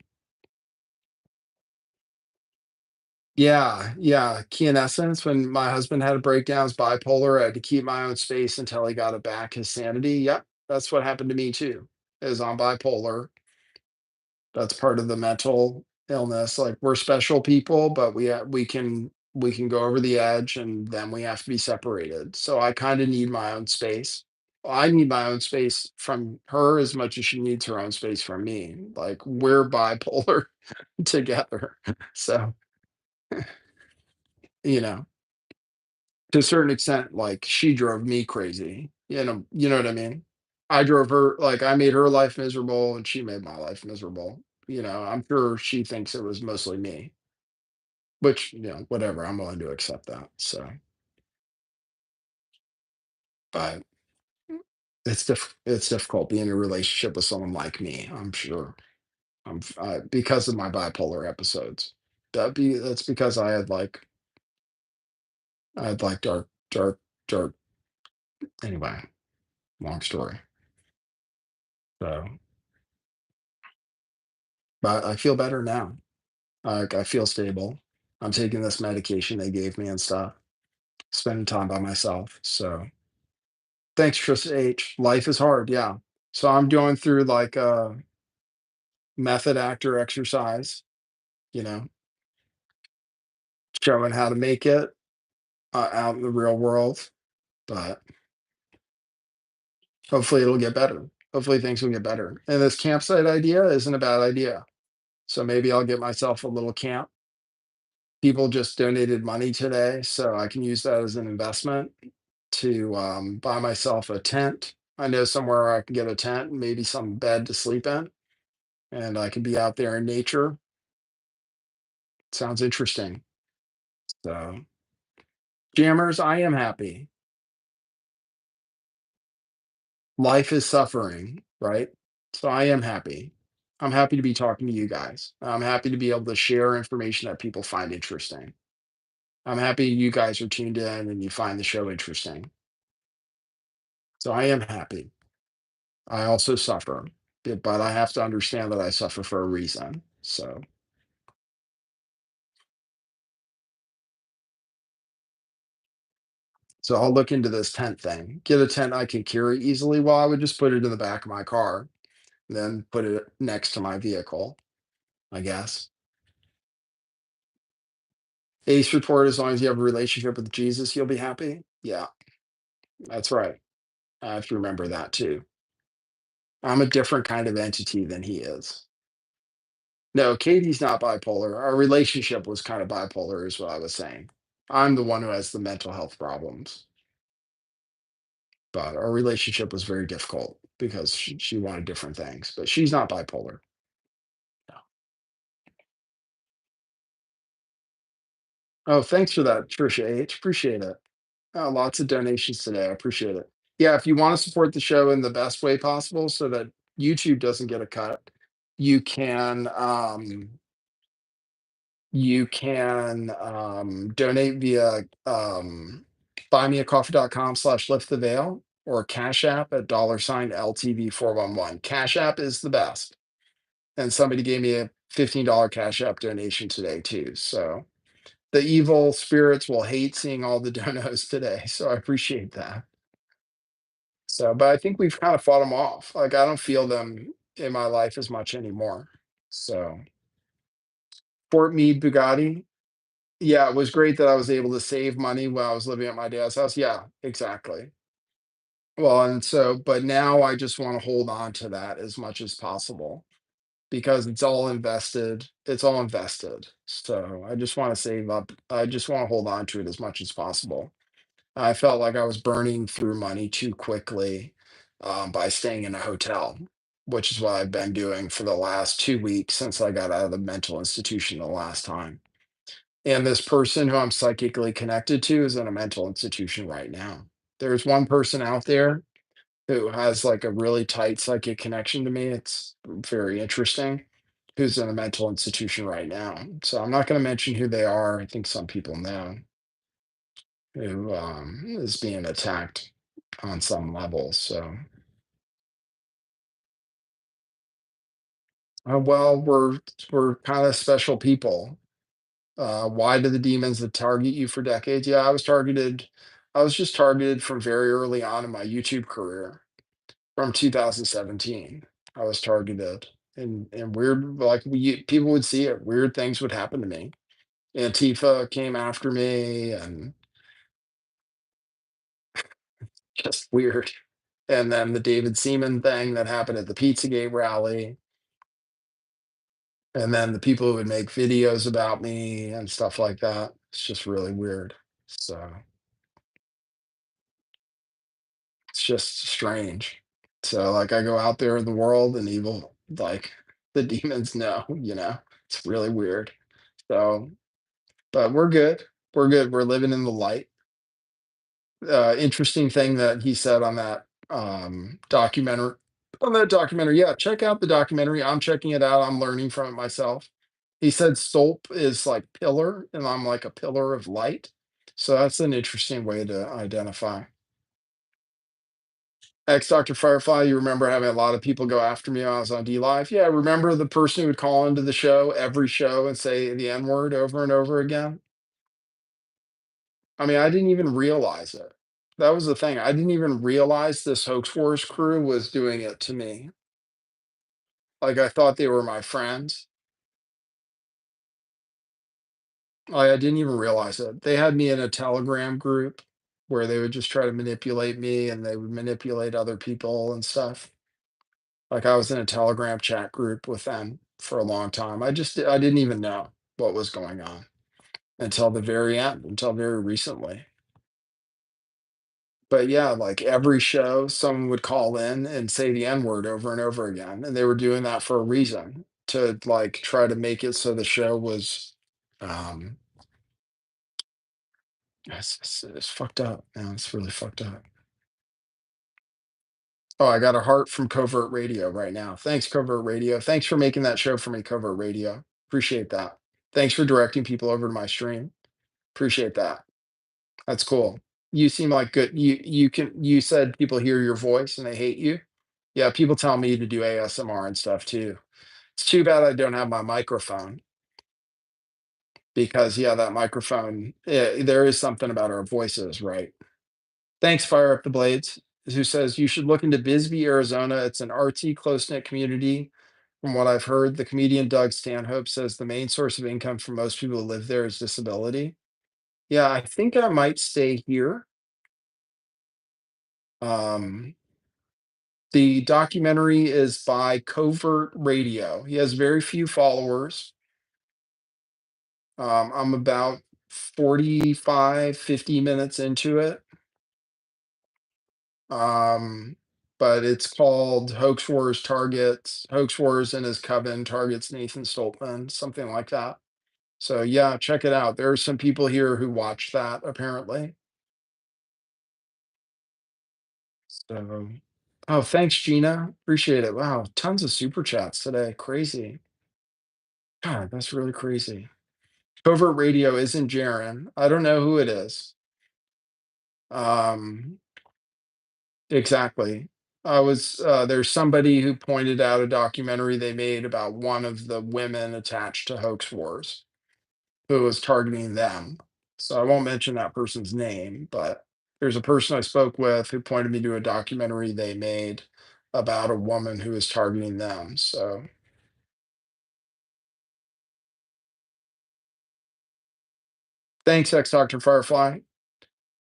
Yeah, yeah. Key in essence, when my husband had a breakdowns, bipolar, I had to keep my own space until he got it back, his sanity. Yep, that's what happened to me too. Is on bipolar. That's part of the mental illness. Like we're special people, but we can go over the edge, and then we have to be separated. So I kind of need my own space. I need my own space from her as much as she needs her own space from me. Like we're bipolar together. So you know to a certain extent, like, she drove me crazy, you know what I mean? I drove her like, I made her life miserable, and she made my life miserable, I'm sure she thinks it was mostly me, which, whatever, I'm willing to accept that, so, but it's difficult being in a relationship with someone like me, I'm sure. Because of my bipolar episodes. That's because I had, like, dark anyway, long story, so but I feel better now. Like, I feel stable. I'm taking this medication they gave me and stuff, spending time by myself. So thanks, Tris H. Life is hard. Yeah. So I'm going through like a method actor exercise, you know, showing how to make it out in the real world. But hopefully it'll get better. Hopefully things will get better. And this campsite idea isn't a bad idea. So maybe I'll get myself a little camp. People just donated money today, so I can use that as an investment to buy myself a tent. I know somewhere I can get a tent and maybe some bed to sleep in, and I can be out there in nature. Sounds interesting. So, jammers, I am happy. Life is suffering, right? So, I am happy. I'm happy to be talking to you guys. I'm happy to be able to share information that people find interesting. I'm happy you guys are tuned in and you find the show interesting. So, I am happy. I also suffer, but I have to understand that I suffer for a reason. So I'll look into this tent thing. Get a tent I can carry easily. Well, I would just put it in the back of my car, then put it next to my vehicle, I guess. Ace report, as long as you have a relationship with Jesus, you'll be happy. Yeah, that's right. I have to remember that too. I'm a different kind of entity than he is. No, Katie's not bipolar. Our relationship was kind of bipolar, is what I was saying. I'm the one who has the mental health problems, but our relationship was very difficult because she wanted different things, but she's not bipolar. No. Oh, thanks for that, Trisha H. Appreciate it. Lots of donations today. I appreciate it. Yeah, if you want to support the show in the best way possible so that YouTube doesn't get a cut, you can donate via buymeacoffee.com/lift the veil or Cash App at $ LTV411. Cash App is the best. And somebody gave me a $15 Cash App donation today too. So the evil spirits will hate seeing all the donos today. So I appreciate that. So, but I think we've kind of fought them off. Like I don't feel them in my life as much anymore. So Fort Meade Bugatti. Yeah, it was great that I was able to save money while I was living at my dad's house. Yeah, exactly. Well, and so, but now I just want to hold on to that as much as possible because it's all invested. It's all invested. So I just want to save up. I just want to hold on to it as much as possible. I felt like I was burning through money too quickly by staying in a hotel, which is what I've been doing for the last 2 weeks since I got out of the mental institution the last time. And this person who I'm psychically connected to is in a mental institution right now. There's one person out there who has like a really tight psychic connection to me. It's very interesting. Who's in a mental institution right now. So I'm not going to mention who they are. I think some people know who is being attacked on some level. So, well, we're kind of special people. Why do the demons that target you for decades? Yeah, I was targeted. I was just targeted from very early on in my YouTube career, from 2017. I was targeted, and weird like people would see it. Weird things would happen to me. Antifa came after me, and just weird. And then the David Seaman thing that happened at the Pizzagate rally, and then the people who would make videos about me and stuff like that. It's just really weird. So it's just strange. So like I go out there in the world and evil, like the demons know, it's really weird. So, but we're good. We're good. We're living in the light. Interesting thing that he said on that documentary. Yeah, check out the documentary. I'm checking it out. I'm learning from it myself. He said Stolp is like pillar, and I'm like a pillar of light. So that's an interesting way to identify. Ex Dr. Firefly, you remember having a lot of people go after me when I was on D Live? Yeah, remember the person who would call into the show every show and say the N word over and over again? I mean, I didn't even realize it. That was the thing. I didn't even realize this Hoax Wars crew was doing it to me. Like I thought they were my friends. I didn't even realize it. They had me in a Telegram group where they would just try to manipulate me and they would manipulate other people and stuff. Like I was in a Telegram chat group with them for a long time. I didn't even know what was going on until the very end, until very recently. But yeah, like every show, someone would call in and say the N word over and over again. And they were doing that for a reason to like try to make it so the show was um it's fucked up, man. It's really fucked up. Oh, I got a heart from Covert Radio right now. Thanks, Covert Radio. Thanks for making that show for me, Covert Radio. Appreciate that. Thanks for directing people over to my stream. Appreciate that. That's cool. You seem like good. You said people hear your voice and they hate you. Yeah, people tell me to do ASMR and stuff too. It's too bad I don't have my microphone because yeah, that microphone, there is something about our voices, right? Thanks, Fire Up the Blades, who says you should look into Bisbee, Arizona. It's an artsy, close knit community. From what I've heard, the comedian Doug Stanhope says the main source of income for most people who live there is disability. Yeah, I think I might stay here. Um, the documentary is by Covert Radio. He has very few followers. I'm about 45, 50 minutes into it. Um, but it's called Hoax Wars and His Coven Targets Nathan Stoltman, something like that. So yeah, check it out. There are some people here who watch that apparently. So, oh, thanks, Gina. Appreciate it. Wow, tons of super chats today. Crazy. God, that's really crazy. Covert Radio isn't Jaren. I don't know who it is. Um, exactly. There's somebody who pointed out a documentary they made about one of the women attached to Hoax Wars who was targeting them. So I won't mention that person's name, but there's a person I spoke with who pointed me to a documentary they made about a woman who was targeting them. So thanks, X Doctor Firefly.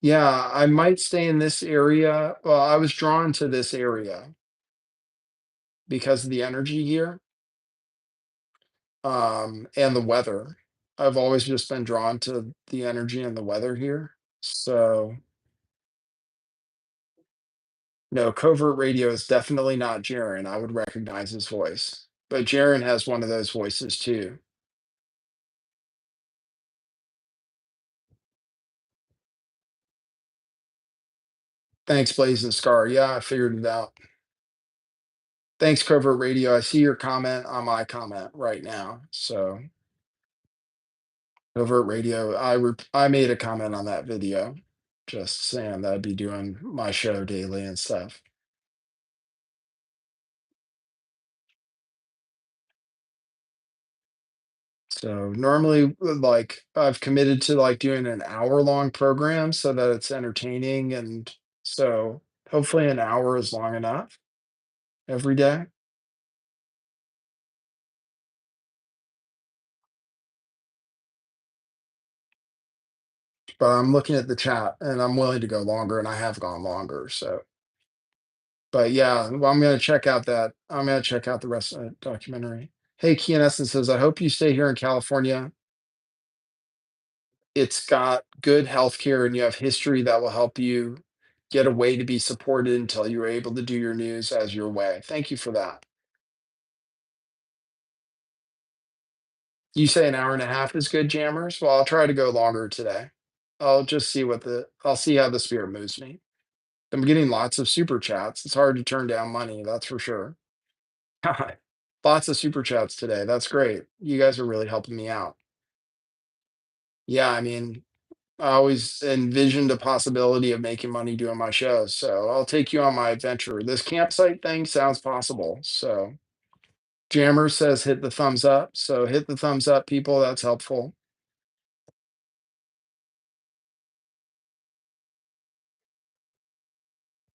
Yeah, I might stay in this area. Well, I was drawn to this area because of the energy here, and the weather. I've always just been drawn to the energy and the weather here. So, no, covert radio is definitely not Jaren. I would recognize his voice. But Jaren has one of those voices too. Thanks, Blaze and Scar. Yeah, I figured it out. Thanks, covert radio. I see your comment on my comment right now. So, covert radio. I made a comment on that video, just saying that I'd be doing my show daily and stuff. So normally, like I've committed to like doing an hour-long program so that it's entertaining, and so hopefully an hour is long enough every day. But I'm looking at the chat and I'm willing to go longer, and I have gone longer. So, but yeah, well, I'm gonna check out the rest of the documentary. Hey, Kianesson says, I hope you stay here in California. It's got good healthcare and you have history that will help you get a way to be supported until you're able to do your news as your way. Thank you for that. You say an hour and a half is good, Jammers? Well, I'll try to go longer today. I'll see how the spirit moves me. I'm getting lots of super chats. It's hard to turn down money, that's for sure. Lots of super chats today. That's great. You guys are really helping me out. Yeah, I mean, I always envisioned a possibility of making money doing my shows. So I'll take you on my adventure. This campsite thing sounds possible. So Jammer says hit the thumbs up. So hit the thumbs up, people. That's helpful.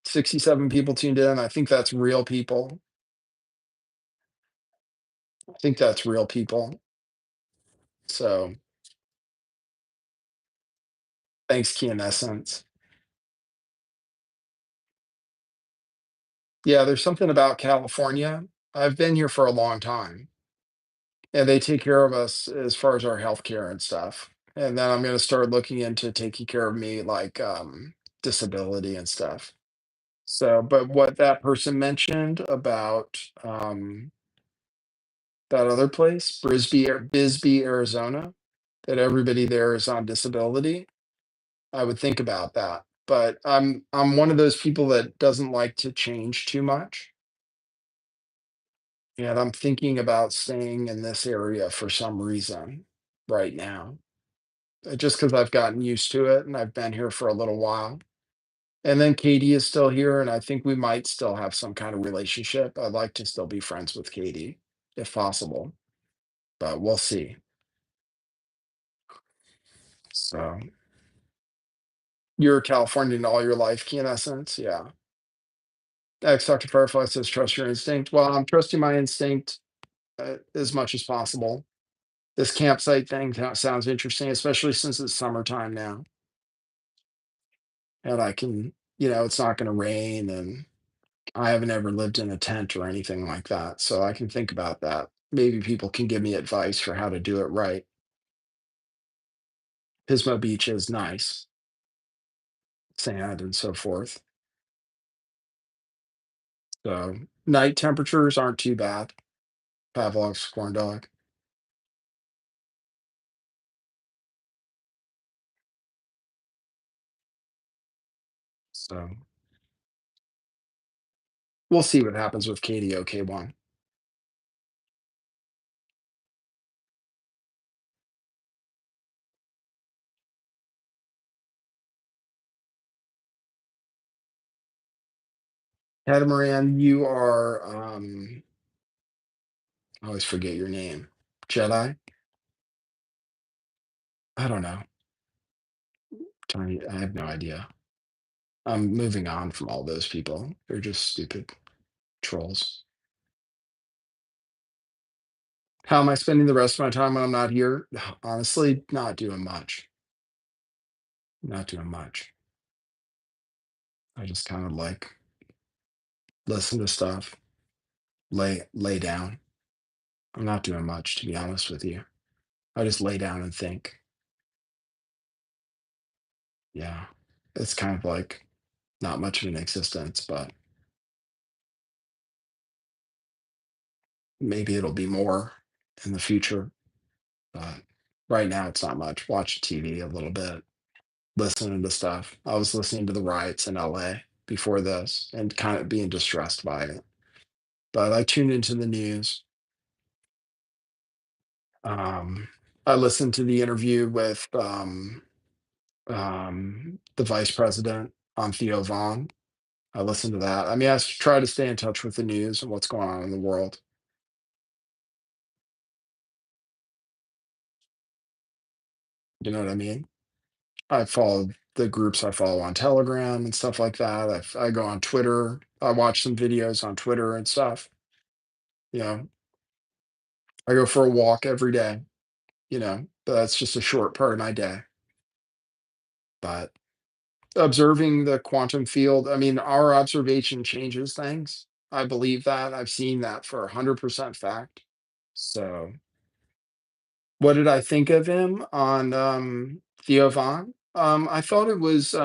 67 people tuned in. I think that's real people. I think that's real people. So thanks, Essence. Yeah, there's something about California. I've been here for a long time, and they take care of us as far as our healthcare and stuff. And then I'm going to start looking into taking care of me, like disability and stuff. So, but what that person mentioned about that other place, Bisbee, Arizona, that everybody there is on disability, I would think about that. But I'm one of those people that doesn't like to change too much. And I'm thinking about staying in this area for some reason right now, just because I've gotten used to it and I've been here for a little while. And then Katie is still here, and I think we might still have some kind of relationship. I'd like to still be friends with Katie if possible, but we'll see. So you're a Californian all your life, Key, in essence. Yeah. X Dr. Firefly says, trust your instinct. Well, I'm trusting my instinct as much as possible. This campsite thing sounds interesting, especially since it's summertime now. And I can, it's not going to rain. And I haven't ever lived in a tent or anything like that. So I can think about that. Maybe people can give me advice for how to do it right. Pismo Beach is nice, sand and so forth. So night temperatures aren't too bad. Pavlov's corn dog. So we'll see what happens with KDOK1. Catamaran, you are I always forget your name. Jedi? I don't know. Tony, I have no idea. I'm moving on from all those people. They're just stupid trolls. How am I spending the rest of my time when I'm not here? Honestly, not doing much. Not doing much. I just kind of like listen to stuff, lay down. I'm not doing much, to be honest with you. I just lay down and think. Yeah. It's kind of like not much of an existence, but maybe it'll be more in the future. But right now, it's not much. Watch TV a little bit, listening to stuff. I was listening to the riots in LA before this and kind of being distressed by it. But I tuned into the news. Um, I listened to the interview with the vice president on Theo Vaughn. I listened to that. I mean, try to stay in touch with the news and what's going on in the world. You know what I mean? I follow the groups I follow on Telegram and stuff like that. I go on Twitter. I watch some videos on Twitter and stuff. You know, I go for a walk every day. But that's just a short part of my day. But observing the quantum field, I mean, our observation changes things. I believe that. I've seen that for 100% fact. So, what did I think of him on Theo Von? I thought it was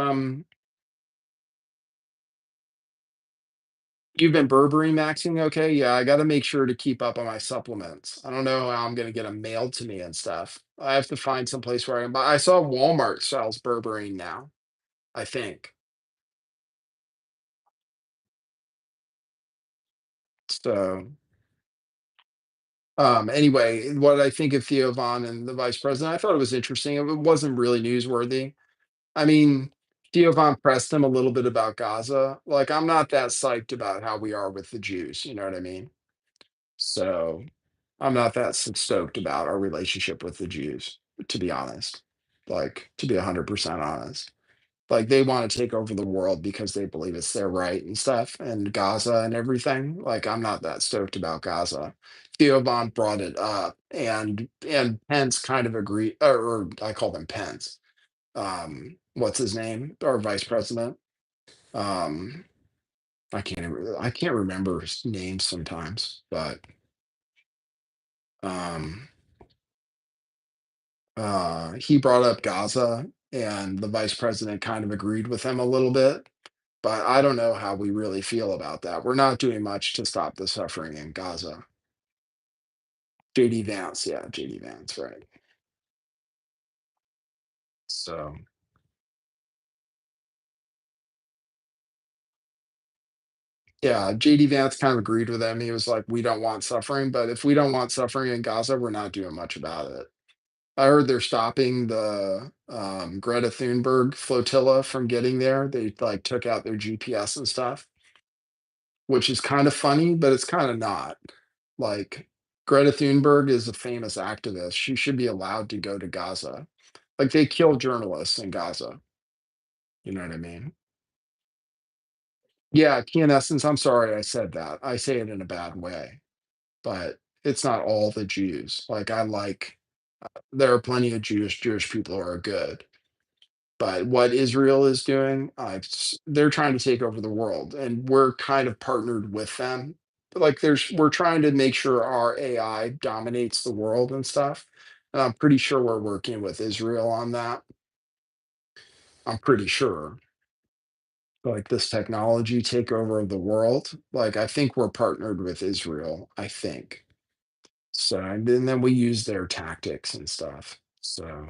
you've been Burberry maxing, okay? Yeah, I got to make sure to keep up on my supplements. I don't know how I'm going to get them mailed to me and stuff. I have to find some place where I can buy. I saw Walmart sells Burberry now, I think. So, anyway, what I think of Theo Von and the vice president, I thought it was interesting. It wasn't really newsworthy. I mean, Theo Von pressed him a little bit about Gaza. Like, I'm not that psyched about how we are with the Jews. You know what I mean? So I'm not that stoked about our relationship with the Jews, to be honest. Like, to be 100% honest. Like, they want to take over the world because they believe it's their right and stuff, and Gaza and everything. Like, I'm not that stoked about Gaza. Theo Von brought it up, and Pence kind of agreed, or I call them Pence. What's his name? Our vice president. Um, I can't remember his name sometimes, but um he brought up Gaza, and the vice president kind of agreed with him a little bit. But I don't know how we really feel about that. We're not doing much to stop the suffering in Gaza. JD Vance, yeah, JD Vance, right. So, yeah, JD Vance kind of agreed with him. He was like, we don't want suffering, but if we don't want suffering in Gaza, we're not doing much about it. I heard they're stopping the Greta Thunberg flotilla from getting there. They like took out their GPS and stuff, which is kind of funny, but it's kind of not. Like, Greta Thunberg is a famous activist. She should be allowed to go to Gaza. Like, they kill journalists in Gaza. You know what I mean? Yeah, Key in essence, I'm sorry I said that. I say it in a bad way, but it's not all the Jews. Like, there are plenty of Jewish people who are good. But what Israel is doing, they're trying to take over the world, and we're kind of partnered with them. Like, we're trying to make sure our AI dominates the world and stuff. And I'm pretty sure we're working with Israel on that. I'm pretty sure. Like this technology takeover of the world, like I think we're partnered with Israel, I think. So and then we use their tactics and stuff. So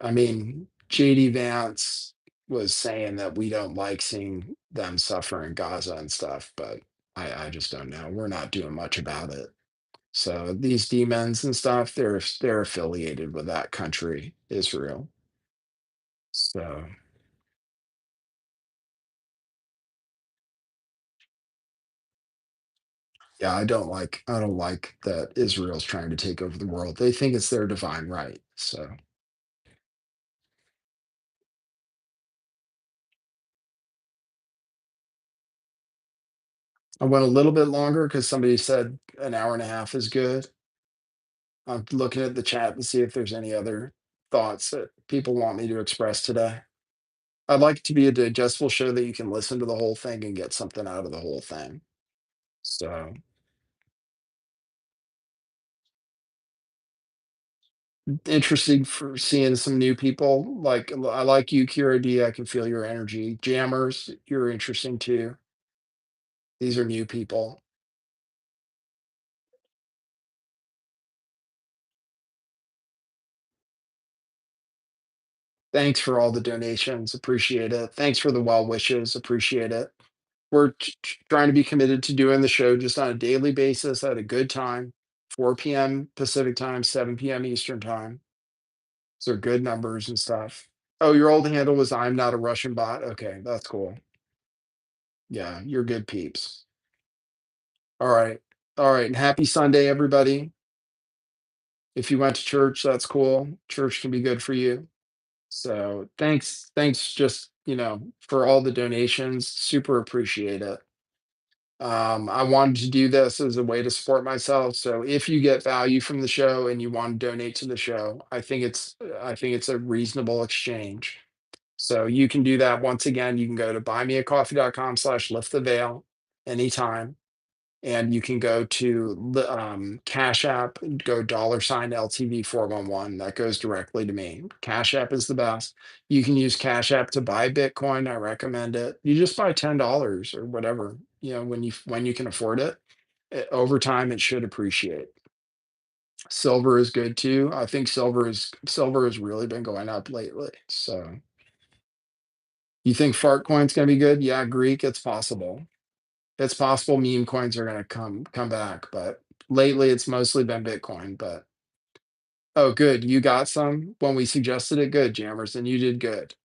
I mean, JD Vance was saying that we don't like seeing them suffer in Gaza and stuff, but I just don't know. We're not doing much about it. So these demons and stuff, they're affiliated with that country, Israel. So yeah, I don't like that Israel's trying to take over the world. They think it's their divine right. So I went a little bit longer because somebody said an hour and a half is good. I'm looking at the chat to see if there's any other thoughts that people want me to express today. I'd like it to be a digestible show that you can listen to the whole thing and get something out of the whole thing. So interesting for seeing some new people. Like I like you, Kira D. I can feel your energy. Jammers, you're interesting too. These are new people. Thanks for all the donations. Appreciate it. Thanks for the well wishes. Appreciate it. We're trying to be committed to doing the show just on a daily basis at a good time, 4 p.m. Pacific time, 7 p.m. Eastern time. So good numbers and stuff. Oh, your old handle was I'm not a Russian bot. Okay, that's cool. Yeah, you're good peeps. All right. All right. And happy Sunday, everybody. If you went to church, that's cool. Church can be good for you. So thanks just, for all the donations. Super appreciate it. I wanted to do this as a way to support myself. So if you get value from the show and you want to donate to the show, I think it's a reasonable exchange. So you can do that. Once again, you can go to buymeacoffee.com/lift the veil anytime. And you can go to Cash App, go $ LTV411. That goes directly to me. Cash App is the best. You can use Cash App to buy Bitcoin. I recommend it. You just buy $10 or whatever, when you can afford it. Over time, it should appreciate. Silver is good too. I think silver has really been going up lately. So you think fart coin's gonna be good? Yeah, Greek, it's possible. It's possible meme coins are gonna come back, but lately it's mostly been Bitcoin. But oh, good, you got some when we suggested it. Good, Jammers, and you did good.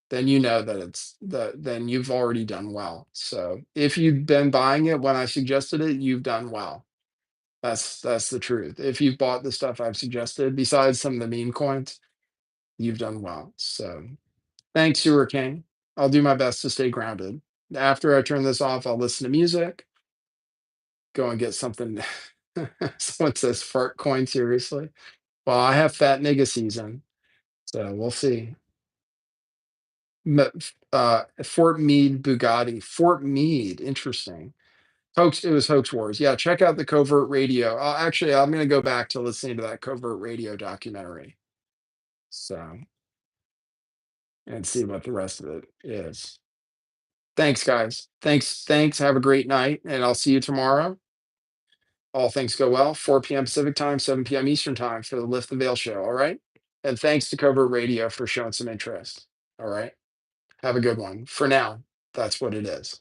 Then you know that then you've already done well. So if you've been buying it when I suggested it, you've done well. That's the truth. If you've bought the stuff I've suggested, besides some of the meme coins, you've done well. So thanks, Sewer King. I'll do my best to stay grounded. After I turn this off, I'll listen to music, go and get something. Someone says fart coin, seriously. Well, I have fat nigga season, so we'll see. Fort Meade Bugatti. Fort Meade, interesting. Hoax, it was Hoax Wars. Yeah, check out the Covert Radio. Actually, I'm gonna go back to listening to that Covert Radio documentary. So, and see what the rest of it is. Thanks, guys. Thanks. Have a great night, and I'll see you tomorrow. All things go well, 4 p.m. Pacific time, 7 p.m. Eastern time for the Lift the Veil show. All right. And thanks to Covert Radio for showing some interest. All right. Have a good one. For now, that's what it is.